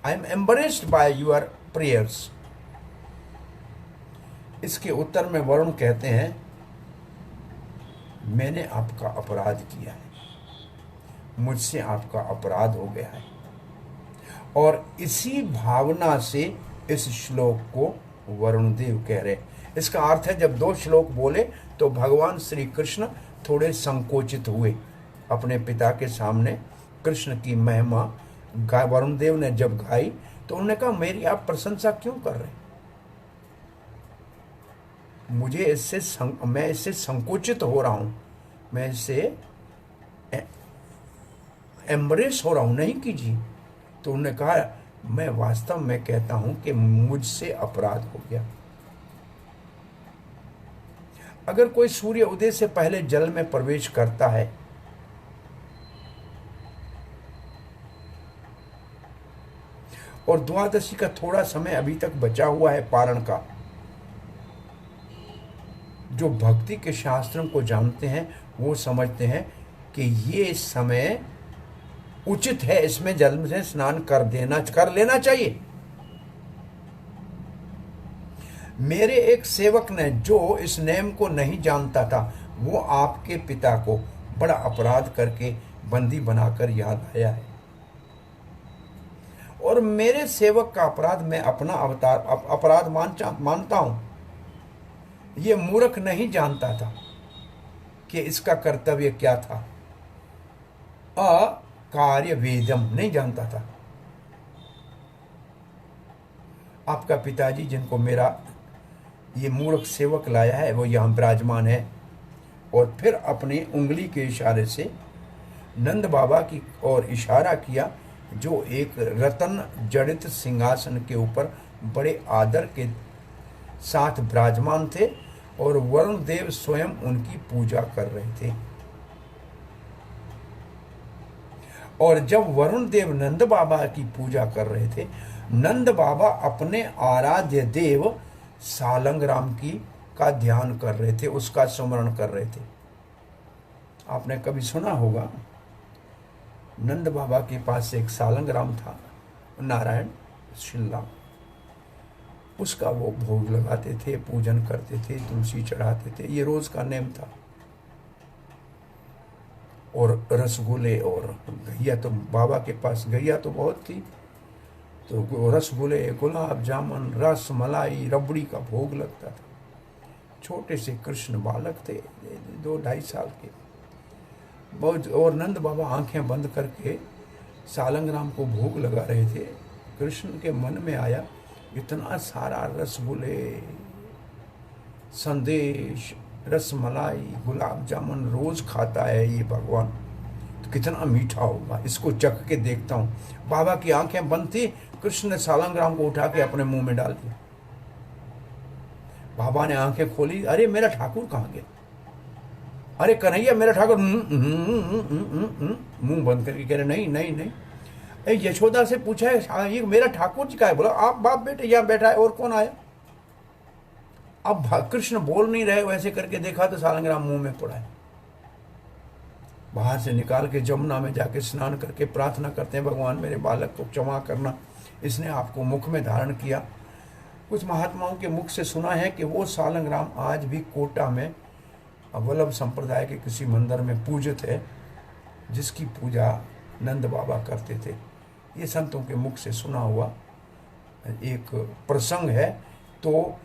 S1: I am embraced by your prayers. इसके उत्तर में वरुण कहते हैं, मैंने आपका अपराध किया है, मुझसे आपका अपराध हो गया है। और इसी भावना से इस श्लोक को वरुण देव कह रहे। इसका अर्थ है, जब 2 श्लोक बोले तो भगवान श्री कृष्ण थोड़े संकोचित हुए अपने पिता के सामने। कृष्ण की महिमा वरुण देव ने जब गाई तो उन्होंने कहा, मेरी आप प्रशंसा क्यों कर रहे? मैं इससे संकोचित हो रहा हूं, मैं इससे एम्ब्रेस हो रहा हूं, नहीं कीजिए। तो उन्होंने कहा, मैं वास्तव में कहता हूं कि मुझसे अपराध हो गया। अगर कोई सूर्य उदय से पहले जल में प्रवेश करता है और द्वादशी का थोड़ा समय अभी तक बचा हुआ है पारण का, जो भक्ति के शास्त्रों को जानते हैं वो समझते हैं कि ये समय उचित है, इसमें जल से स्नान कर लेना चाहिए। मेरे एक सेवक ने, जो इस नियम को नहीं जानता था, वो आपके पिता को बड़ा अपराध करके बंदी बनाकर यहाँ लाया है। और मेरे सेवक का अपराध मैं अपना अपराध मानता हूं। ये मूर्ख नहीं जानता था कि इसका कर्तव्य क्या था। अकार्य वेदम नहीं जानता था। आपका पिताजी जिनको मेरा ये मूर्ख सेवक लाया है वो यहाँ विराजमान है। और फिर अपनी उंगली के इशारे से नंद बाबा की ओर इशारा किया, जो एक रतन जड़ित सिंहासन के ऊपर बड़े आदर के साथ विराजमान थे और वरुण देव स्वयं उनकी पूजा कर रहे थे। और जब वरुण देव नंद बाबा की पूजा कर रहे थे, नंद बाबा अपने आराध्य देव सालंगराम की का ध्यान कर रहे थे, उसका स्मरण कर रहे थे। आपने कभी सुना होगा, नंद बाबा के पास एक सालंगराम था, नारायण शिल्ला, उसका वो भोग लगाते थे, पूजन करते थे, तुलसी चढ़ाते थे, ये रोज का नेम था। और रसगुल्ले और गैया, तो बाबा के पास गैया तो बहुत थी, तो रसगुल्ले, गुलाब जामुन, रस मलाई, रबड़ी का भोग लगता था। छोटे से कृष्ण बालक थे, 2-2.5 साल के बहुत। और नंद बाबा आंखें बंद करके सालंगराम को भोग लगा रहे थे। कृष्ण के मन में आया, इतना सारा रसगुल्ले, संदेश, रसमलाई, गुलाब जामुन रोज खाता है ये भगवान, तो कितना मीठा होगा, इसको चख के देखता हूँ। बाबा की आंखें बंद थी, कृष्ण ने सालंगराम को उठा के अपने मुंह में डाल दिया। बाबा ने आंखें खोली, अरे मेरा ठाकुर कहाँ गया? अरे कन्हैया मेरा ठाकुर, मुंह बंद करके कह रहे नहीं नहीं नहीं। यशोदा से पूछा है ये मेरा ठाकुर जी का है? बोला आप बाप बेटे यहाँ बैठा है, और कौन आया? अब कृष्ण बोल नहीं रहे, वैसे करके देखा तो सालंगराम मुंह में पड़ा है। बाहर से निकाल के जमुना में जाके स्नान करके प्रार्थना करते हैं, भगवान मेरे बालक को क्षमा करना, इसने आपको मुख में धारण किया। कुछ महात्माओं के मुख से सुना है कि वो सालंगराम आज भी कोटा में वल्लभ संप्रदाय के किसी मंदिर में पूजित है, जिसकी पूजा नंद बाबा करते थे। ये संतों के मुख से सुना हुआ एक प्रसंग है। तो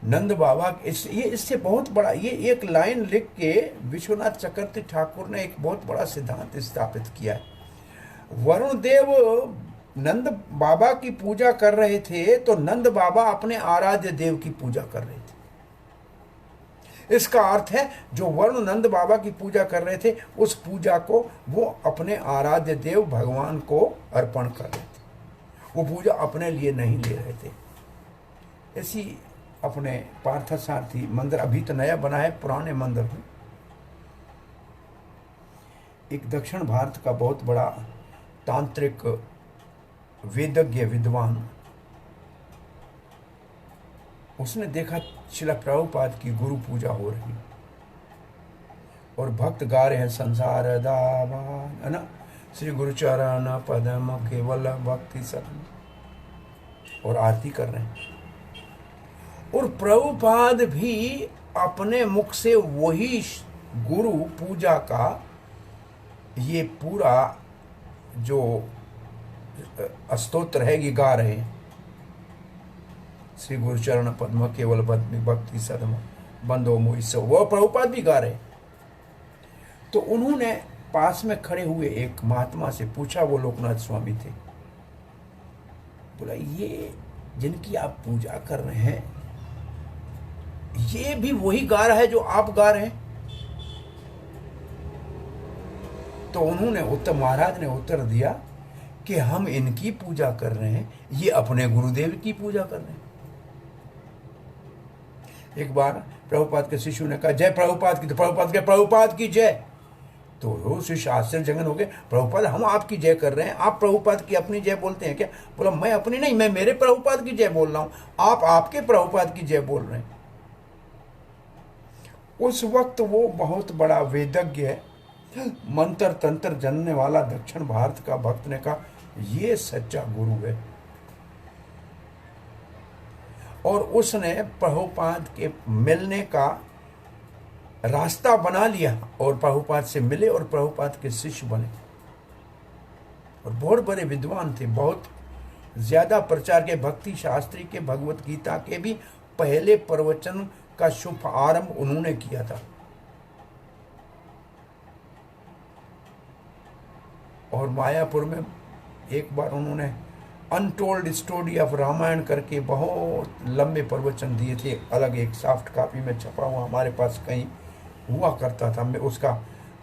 S1: नंद बाबा इससे बहुत बड़ा, ये एक लाइन लिख के विश्वनाथ चक्रवर्ती ठाकुर ने एक बहुत बड़ा सिद्धांत स्थापित किया है। वरुण देव नंद बाबा की पूजा कर रहे थे, तो नंद बाबा अपने आराध्य देव की पूजा कर रहे थे। इसका अर्थ है जो वरुण नंद बाबा की पूजा कर रहे थे, उस पूजा को वो अपने आराध्य देव भगवान को अर्पण कर रहे थे, वो पूजा अपने लिए नहीं ले रहे थे। ऐसी अपने पार्थसारथी मंदिर अभी तो नया बना है, पुराने मंदिर में एक दक्षिण भारत का बहुत बड़ा तांत्रिक वेदज्ञ विद्वान, उसने देखा श्रील प्रभुपाद की गुरु पूजा हो रही और भक्त गा रहे हैं संसार दावान, है ना, श्री गुरुचरण पदम केवल भक्ति सदन, और आरती कर रहे हैं। और प्रभुपाद भी अपने मुख से वही गुरु पूजा का ये पूरा जो स्तोत्र है ये गा रहे हैं, श्री गुरुचरण पद्म केवल भक्ति सदम बंदो मोहि सो, वो प्रभुपाद भी गा रहे। तो उन्होंने पास में खड़े हुए एक महात्मा से पूछा, वो लोकनाथ स्वामी थे, बोला ये जिनकी आप पूजा कर रहे हैं ये भी वही गा रहा है जो आप गा रहे हैं? तो उन्होंने महाराज ने उत्तर दिया कि हम इनकी पूजा कर रहे हैं, ये अपने गुरुदेव की पूजा कर रहे हैं। एक बार प्रभुपाद के शिष्य ने कहा जय प्रभुपाद की, तो प्रभुपाद की जय। तो वो शिष्य आश्चर्यजनक हो गए, प्रभुपाद हम आपकी जय कर रहे हैं, आप प्रभुपाद की अपनी जय बोलते हैं क्या? बोला मैं अपनी नहीं, मैं मेरे प्रभुपाद की जय बोल रहा हूं, आप आपके प्रभुपाद की जय बोल रहे हैं। उस वक्त वो बहुत बड़ा वेदज्ञ है, मंत्र तंत्र जानने वाला दक्षिण भारत का भक्त ने कहा ये सच्चा गुरु है। और उसने प्रभुपाद के मिलने का रास्ता बना लिया और प्रभुपाद से मिले और प्रभुपाद के शिष्य बने। और बहुत बड़े विद्वान थे, बहुत ज्यादा प्रचार के भक्ति शास्त्री के भगवत गीता के भी पहले प्रवचन का शुभ आरंभ उन्होंने किया था। और मायापुर में एक बार उन्होंने अनटोल्ड स्टोरी ऑफ रामायण करके बहुत लंबे प्रवचन दिए थे। अलग एक सॉफ्ट कॉपी में छपा हुआ हमारे पास कहीं हुआ करता था, मैं उसका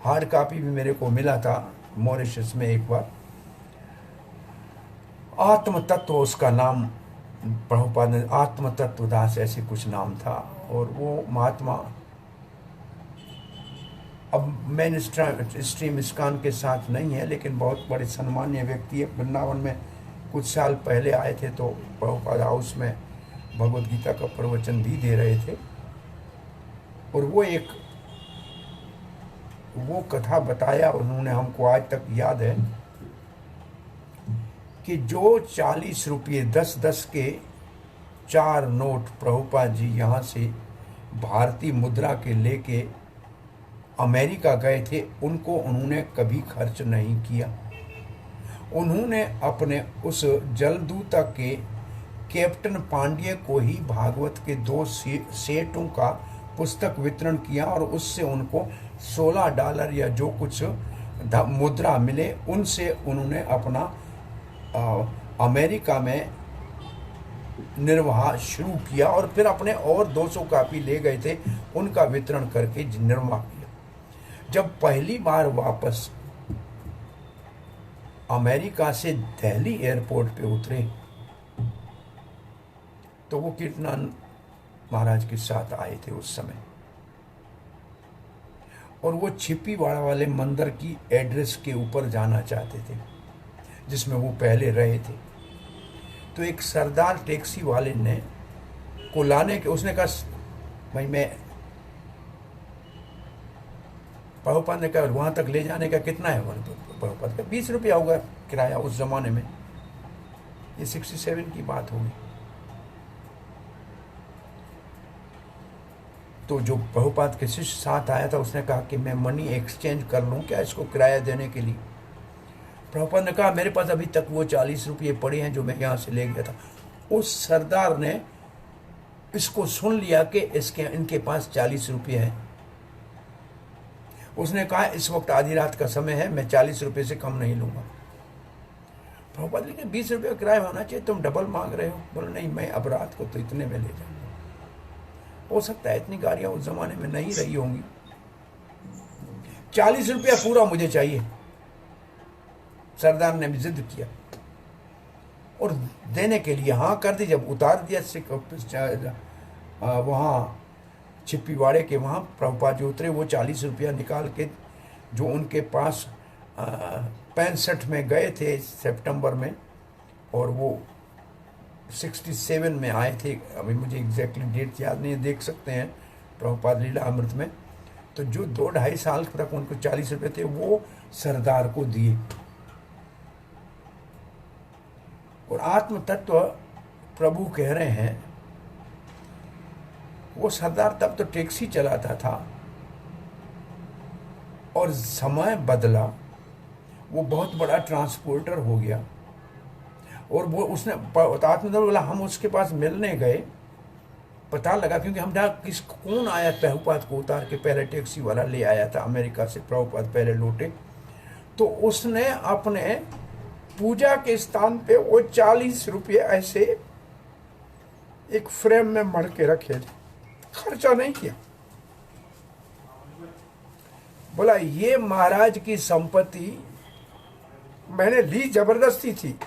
S1: हार्ड कॉपी भी मेरे को मिला था मॉरिशस में एक बार। आत्म तत्व उसका नाम, प्रभुपाद ने आत्म तत्वदास ऐसे कुछ नाम था। और वो महात्मा अब मेन स्ट्रीम इस्कॉन के साथ नहीं है, लेकिन बहुत बड़े सम्मान्य व्यक्ति है। वृंदावन में कुछ साल पहले आए थे तो प्रभुपाद हाउस में भगवत गीता का प्रवचन भी दे रहे थे। और वो कथा बताया उन्होंने, हमको आज तक याद है कि जो 40 रुपये 10-10 के 4 नोट प्रभुपाद जी यहाँ से भारतीय मुद्रा के लेके अमेरिका गए थे, उनको उन्होंने कभी खर्च नहीं किया। उन्होंने अपने उस जलदूता के कैप्टन पांड्ये को ही भागवत के 2 सेटों का पुस्तक वितरण किया और उससे उनको $16 या जो कुछ मुद्रा मिले, उनसे उन्होंने अपना अमेरिका में निर्वाह शुरू किया। और फिर अपने और 200 कॉपी ले गए थे, उनका वितरण करके निर्वाह किया। जब पहली बार वापस अमेरिका से दिल्ली एयरपोर्ट पे उतरे तो वो कीर्तनानंद महाराज के साथ आए थे उस समय। और वो छिप्पीवाड़ा वाले मंदिर की एड्रेस के ऊपर जाना चाहते थे जिसमें वो पहले रहे थे। तो एक सरदार टैक्सी वाले ने को लाने के, उसने कहा भाई मैं, प्रभुपाद ने कहा वहां तक ले जाने का कितना है? प्रभुपाद का 20 रुपया होगा किराया उस जमाने में। ये 67 की बात होगी। तो जो प्रभुपाद के शिष्य साथ आया था उसने कहा कि मैं मनी एक्सचेंज कर लूं क्या इसको किराया देने के लिए? प्रभुपाद ने कहा मेरे पास अभी तक वो 40 रुपये पड़े हैं जो मैं यहाँ से ले गया था। उस सरदार ने इसको सुन लिया कि इनके पास 40 रुपये हैं। उसने कहा इस वक्त आधी रात का समय है, मैं 40 रुपये से कम नहीं लूंगा। प्रभुपाद ने कहा 20 रुपये किराया होना चाहिए, तुम डबल मांग रहे हो। बोले नहीं, मैं अब रात को तो इतने में ले जाऊंगा। हो सकता है इतनी गाड़ियां उस जमाने में नहीं रही होंगी। 40 रुपया पूरा मुझे चाहिए। सरदार ने भी जिद किया और देने के लिए हाँ कर दी। जब उतार दिया वहाँ छिप्पीवाड़े के वहाँ प्रभुपाद जी उतरे, वो 40 रुपया निकाल के जो उनके पास 65 में गए थे सितंबर में, और वो 67 में आए थे। अभी मुझे एग्जैक्टली डेट याद नहीं है, देख सकते हैं प्रभुपाद लीला अमृत में। तो जो 2-2.5 साल तक उनको 40 रुपये थे वो सरदार को दिए। और आत्म तत्व प्रभु कह रहे हैं, वो सरदार तब तो टैक्सी चलाता था और समय बदला, वो बहुत बड़ा ट्रांसपोर्टर हो गया। और वो उसने आत्मतत्व बोला, हम उसके पास मिलने गए, पता लगा क्योंकि हम कौन आया प्रभुपाद को उतार के, पहले टैक्सी वाला ले आया था अमेरिका से, प्रभुपाद पहले लौटे। तो उसने अपने पूजा के स्थान पे वो 40 रुपये ऐसे एक फ्रेम में मढ़ के रखे थे, खर्चा नहीं किया। बोला ये महाराज की संपत्ति मैंने ली, जबरदस्ती थी,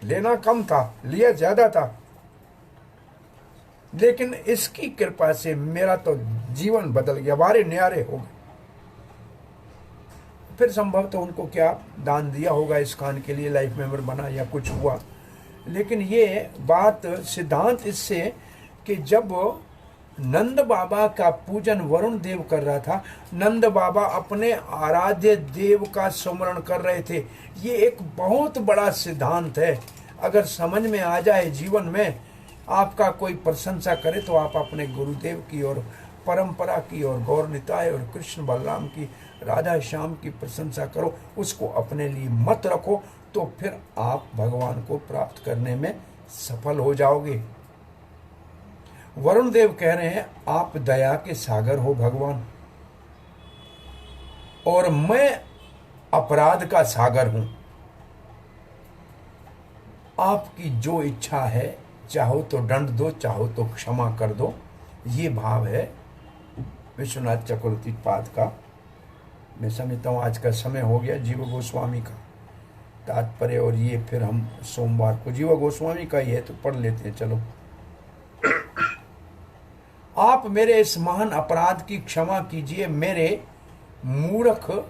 S1: लेना कम था, लिया ज्यादा था, लेकिन इसकी कृपा से मेरा तो जीवन बदल गया, वारे न्यारे हो गए। फिर संभव तो उनको क्या दान दिया होगा इस्कॉन के लिए, लाइफ मेंबर बना या कुछ हुआ। लेकिन ये बात सिद्धांत इससे कि जब नंद बाबा का पूजन वरुण देव कर रहा था, नंद बाबा अपने आराध्य देव का स्मरण कर रहे थे। ये एक बहुत बड़ा सिद्धांत है। अगर समझ में आ जाए जीवन में, आपका कोई प्रशंसा करे तो आप अपने गुरुदेव की और परंपरा की और गौर निताय और कृष्ण बलराम की राधा श्याम की प्रशंसा करो, उसको अपने लिए मत रखो, तो फिर आप भगवान को प्राप्त करने में सफल हो जाओगे। वरुण देव कह रहे हैं, आप दया के सागर हो भगवान, और मैं अपराध का सागर हूं। आपकी जो इच्छा है, चाहो तो दंड दो, चाहो तो क्षमा कर दो। ये भाव है विश्वनाथ चक्रवर्ती पाद का। मैं समझता हूँ आज का समय हो गया जीव गोस्वामी का तात्पर्य, और ये फिर हम सोमवार को जीव गोस्वामी का ही है तो पढ़ लेते हैं। चलो, आप मेरे इस महान अपराध की क्षमा कीजिए। मेरे मूर्ख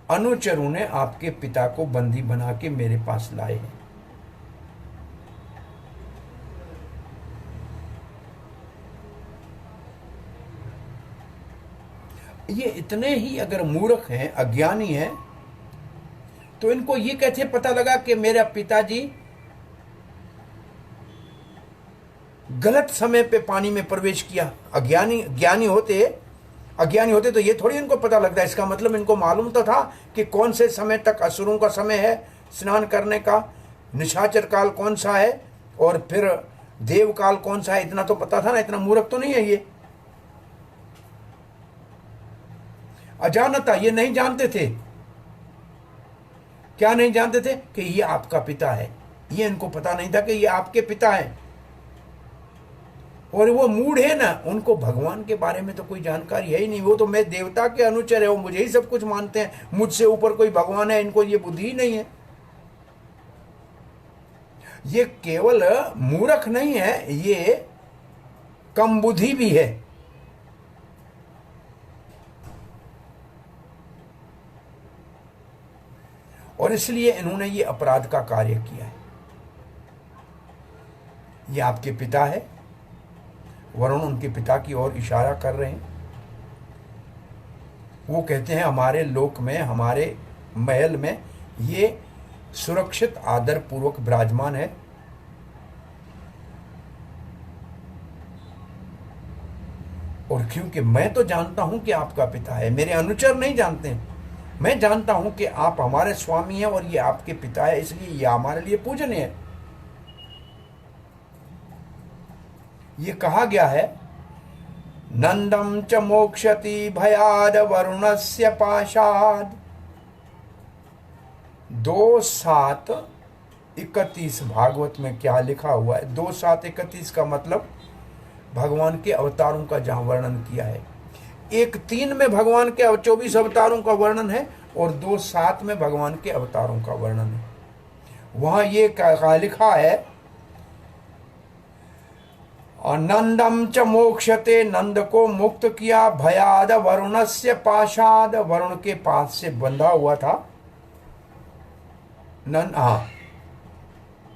S1: अनुचरों ने आपके पिता को बंदी बना के मेरे पास लाए हैं। ये इतने ही अगर मूर्ख हैं, अज्ञानी हैं, तो इनको ये कैसे पता लगा कि मेरा पिताजी गलत समय पे पानी में प्रवेश किया? अज्ञानी होते तो ये थोड़ी इनको पता लगता है। इसका मतलब इनको मालूम तो था कि कौन से समय तक असुरों का समय है स्नान करने का, निशाचर काल कौन सा है, और फिर देव काल कौन सा है। इतना तो पता था ना, इतना मूर्ख तो नहीं है ये। अजानता, ये नहीं जानते थे। क्या नहीं जानते थे? कि ये आपका पिता है। ये इनको पता नहीं था कि ये आपके पिता है। और वो मूढ़ है ना, उनको भगवान के बारे में तो कोई जानकारी है ही नहीं। वो तो मैं देवता के अनुचर है, वो मुझे ही सब कुछ मानते हैं, मुझसे ऊपर कोई भगवान है, इनको ये बुद्धि ही नहीं है। ये केवल मूर्ख नहीं है, ये कम बुद्धि भी है। और इसलिए इन्होंने ये अपराध का कार्य किया है। ये आपके पिता है। वरुण उनके पिता की ओर इशारा कर रहे हैं। वो कहते हैं, हमारे लोक में, हमारे महल में ये सुरक्षित आदर पूर्वक विराजमान है। और क्योंकि मैं तो जानता हूं कि आपका पिता है, मेरे अनुचर नहीं जानते हैं। मैं जानता हूं कि आप हमारे स्वामी हैं और ये आपके पिता है, इसलिए ये हमारे लिए पूजनीय है। ये कहा गया है, नंदम च मोक्षति भयाद वरुणस्य पाशाद। 2:7:31 भागवत में क्या लिखा हुआ है? 2:7:31 का मतलब भगवान के अवतारों का जहां वर्णन किया है। 1:3 में भगवान के 24 अवतारों का वर्णन है, और 2:7 में भगवान के अवतारों का वर्णन है। वहां ये क्या लिखा है? और नंदम च मोक्षते, नंद को मुक्त किया, भयाद वरुणस्य पाशाद, वरुण के पास से बंधा हुआ था नंद,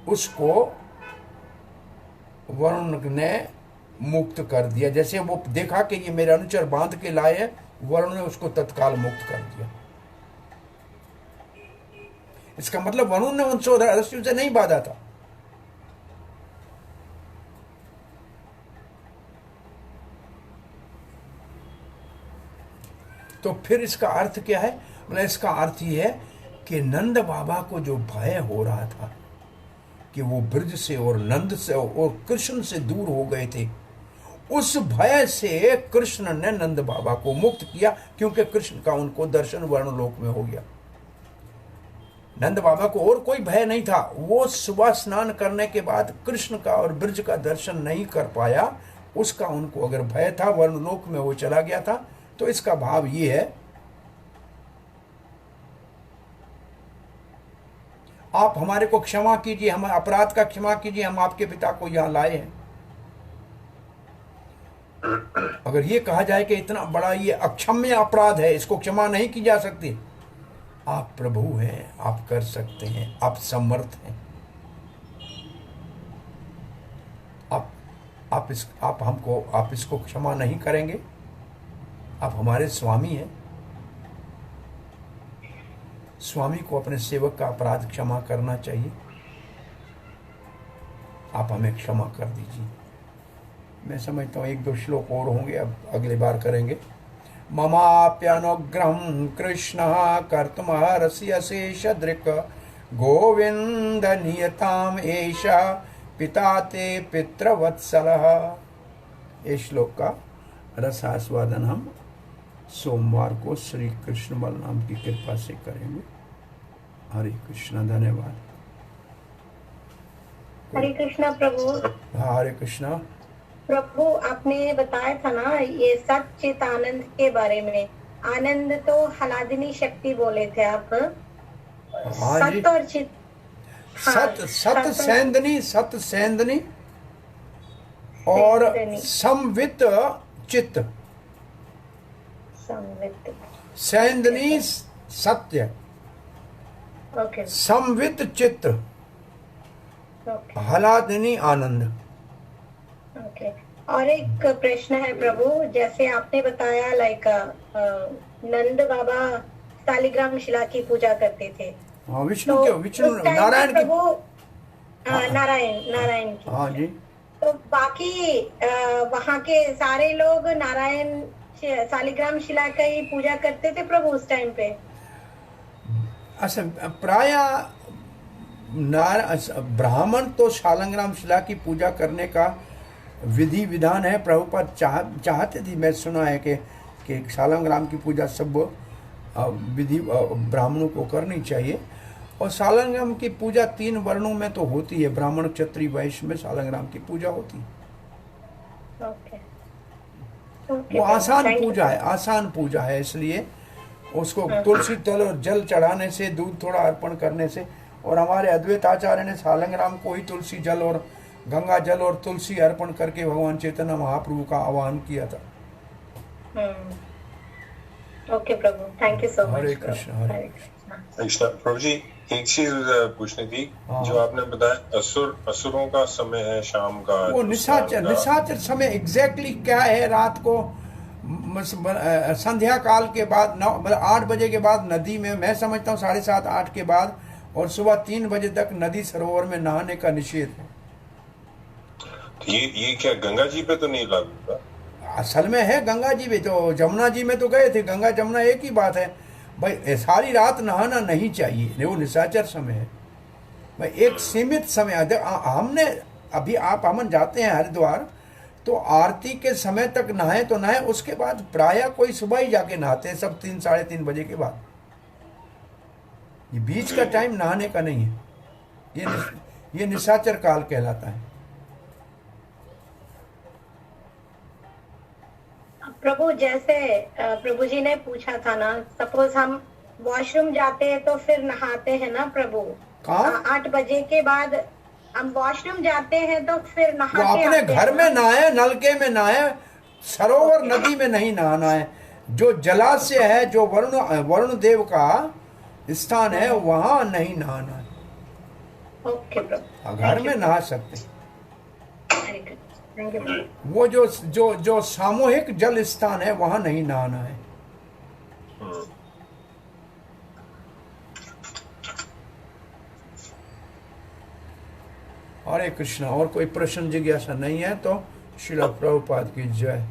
S1: उसको वरुण ने मुक्त कर दिया। जैसे वो देखा कि ये मेरे अनुचर बांध के लाए हैं, वरुण ने उसको तत्काल मुक्त कर दिया। इसका मतलब वरुण ने उन रस्सियों से नहीं बांधा था। तो फिर इसका अर्थ क्या है? मतलब इसका अर्थ ये है कि नंद बाबा को जो भय हो रहा था कि वो ब्रज से और नंद से और कृष्ण से दूर हो गए थे, उस भय से कृष्ण ने नंद बाबा को मुक्त किया, क्योंकि कृष्ण का उनको दर्शन वर्णलोक में हो गया। नंद बाबा को और कोई भय नहीं था। वो सुबह स्नान करने के बाद कृष्ण का और ब्रज का दर्शन नहीं कर पाया, उसका उनको अगर भय था, वर्णलोक में वो चला गया था। तो इसका भाव ये है, आप हमारे को क्षमा कीजिए, हम अपराध का क्षमा कीजिए, हम आपके पिता को यहां लाए हैं। अगर ये कहा जाए कि इतना बड़ा ये अक्षम्य अपराध है, इसको क्षमा नहीं की जा सकती, आप प्रभु हैं, आप कर सकते हैं, आप समर्थ हैं, आप इसको क्षमा नहीं करेंगे? आप हमारे स्वामी हैं। स्वामी को अपने सेवक का अपराध क्षमा करना चाहिए। आप हमें क्षमा कर दीजिए। मैं समझता हूँ 1-2 श्लोक और होंगे, अब अगले बार करेंगे। ममाप्यनुग्रहं कृष्णः कर्तुमर्हसि अशेषदृक् गोविंद नियताम एषा पिता ते पितृवत्सलः। इस श्लोक का रसास्वादन हम सोमवार को श्री कृष्ण बलराम की कृपा से करेंगे। हरे कृष्णा, धन्यवाद।
S3: हरे कृष्णा प्रभु।
S1: हाँ, हरे कृष्णा।
S3: प्रभु आपने बताया था ना ये सच्चित आनंद के बारे में। आनंद तो हलादिनी शक्ति बोले थे आप।
S1: हाँ जी।
S3: सत और चित।
S1: सत सत सेंधनी, सत सेंधनी और समवित चित्त।
S3: संवित
S1: सेंधनी सत्य,
S3: ओके
S1: समवित चित्त,
S3: ओके
S1: हलादिनी आनंद।
S3: ओके। और एक प्रश्न है प्रभु, जैसे आपने बताया लाइक नंद बाबा शालिग्राम शिला की पूजा करते थे।
S1: हाँ, विष्णु के, विष्णु
S3: उस time पे
S1: नारायण की।
S3: प्रभु नारायण की।
S1: हाँ जी।
S3: तो बाकी वहाँ के सारे लोग नारायण शालिग्राम शिला का ही पूजा करते थे प्रभु उस टाइम पे।
S1: अच्छा, प्राय ब्राह्मण तो शालिग्राम शिला की पूजा करने का विधि विधान है। प्रभुपाद चाहते थे, मैं सुना है कि शालिग्राम की पूजा सब विधि ब्राह्मणों को करनी चाहिए। और शालिग्राम की पूजा 3 वर्णों में तो होती है, ब्राह्मण क्षत्रिय वैश्य में शालिग्राम की पूजा होती है। वो आसान पूजा है, आसान पूजा है, इसलिए उसको तुलसी तल और जल चढ़ाने से, दूध थोड़ा अर्पण करने से। और हमारे अद्वैत आचार्य ने शालिग्राम को ही तुलसी जल और गंगा जल और तुलसी अर्पण करके भगवान चैतन्य महाप्रभु का आह्वान किया था।
S3: ओके प्रभु, thank you so much.
S1: Hare Krishna, Hare Krishna.
S2: Krishna Prabhu ji, एक चीज पूछनी थी।
S1: हाँ।
S2: जो आपने बताया असुरों का समय है शाम का,
S1: वो निशाचर समय एग्जैक्टली क्या है? रात को संध्या काल के बाद 8 बजे के बाद नदी में, मैं समझता हूँ 7:30 8 के बाद, और सुबह 3 बजे तक नदी सरोवर में नहाने का निषेध है।
S2: तो ये क्या गंगा जी पे तो नहीं लागू था?
S1: असल में है गंगा जी में, तो जमुना जी में तो गए थे। गंगा जमुना एक ही बात है भाई। सारी रात नहाना नहीं चाहिए, वो निशाचर समय है भाई। एक सीमित समय। हमने अभी हम जाते हैं हरिद्वार, तो आरती के समय तक नहाए तो नहाए, उसके बाद प्रायः कोई सुबह ही जाके नहाते हैं सब 3 साढ़े 3 बजे के बाद। ये बीच का टाइम नहाने का नहीं है। ये निशाचर काल कहलाता है।
S3: प्रभु जैसे प्रभु जी ने पूछा था ना, सपोज हम वॉशरूम जाते हैं तो फिर नहाते हैं ना प्रभु। 8 बजे के बाद हम वॉशरूम जाते हैं तो फिर नहाते
S1: वो अपने घर में नहाए, नलके में नहाए, सरोवर नदी में नहीं नहाना है। जो जलाशय है, जो वरुण देव का स्थान है, वहां नहीं नहाना है।
S3: ओके प्रभु,
S1: घर में नहा सकते।
S3: थैंक यू प्रभु।
S1: वो जो सामूहिक जल स्थान है, वहां नहीं नहाना है। हरे कृष्णा। और कोई प्रश्न जिज्ञासा नहीं है तो श्रील प्रभुपाद की जय।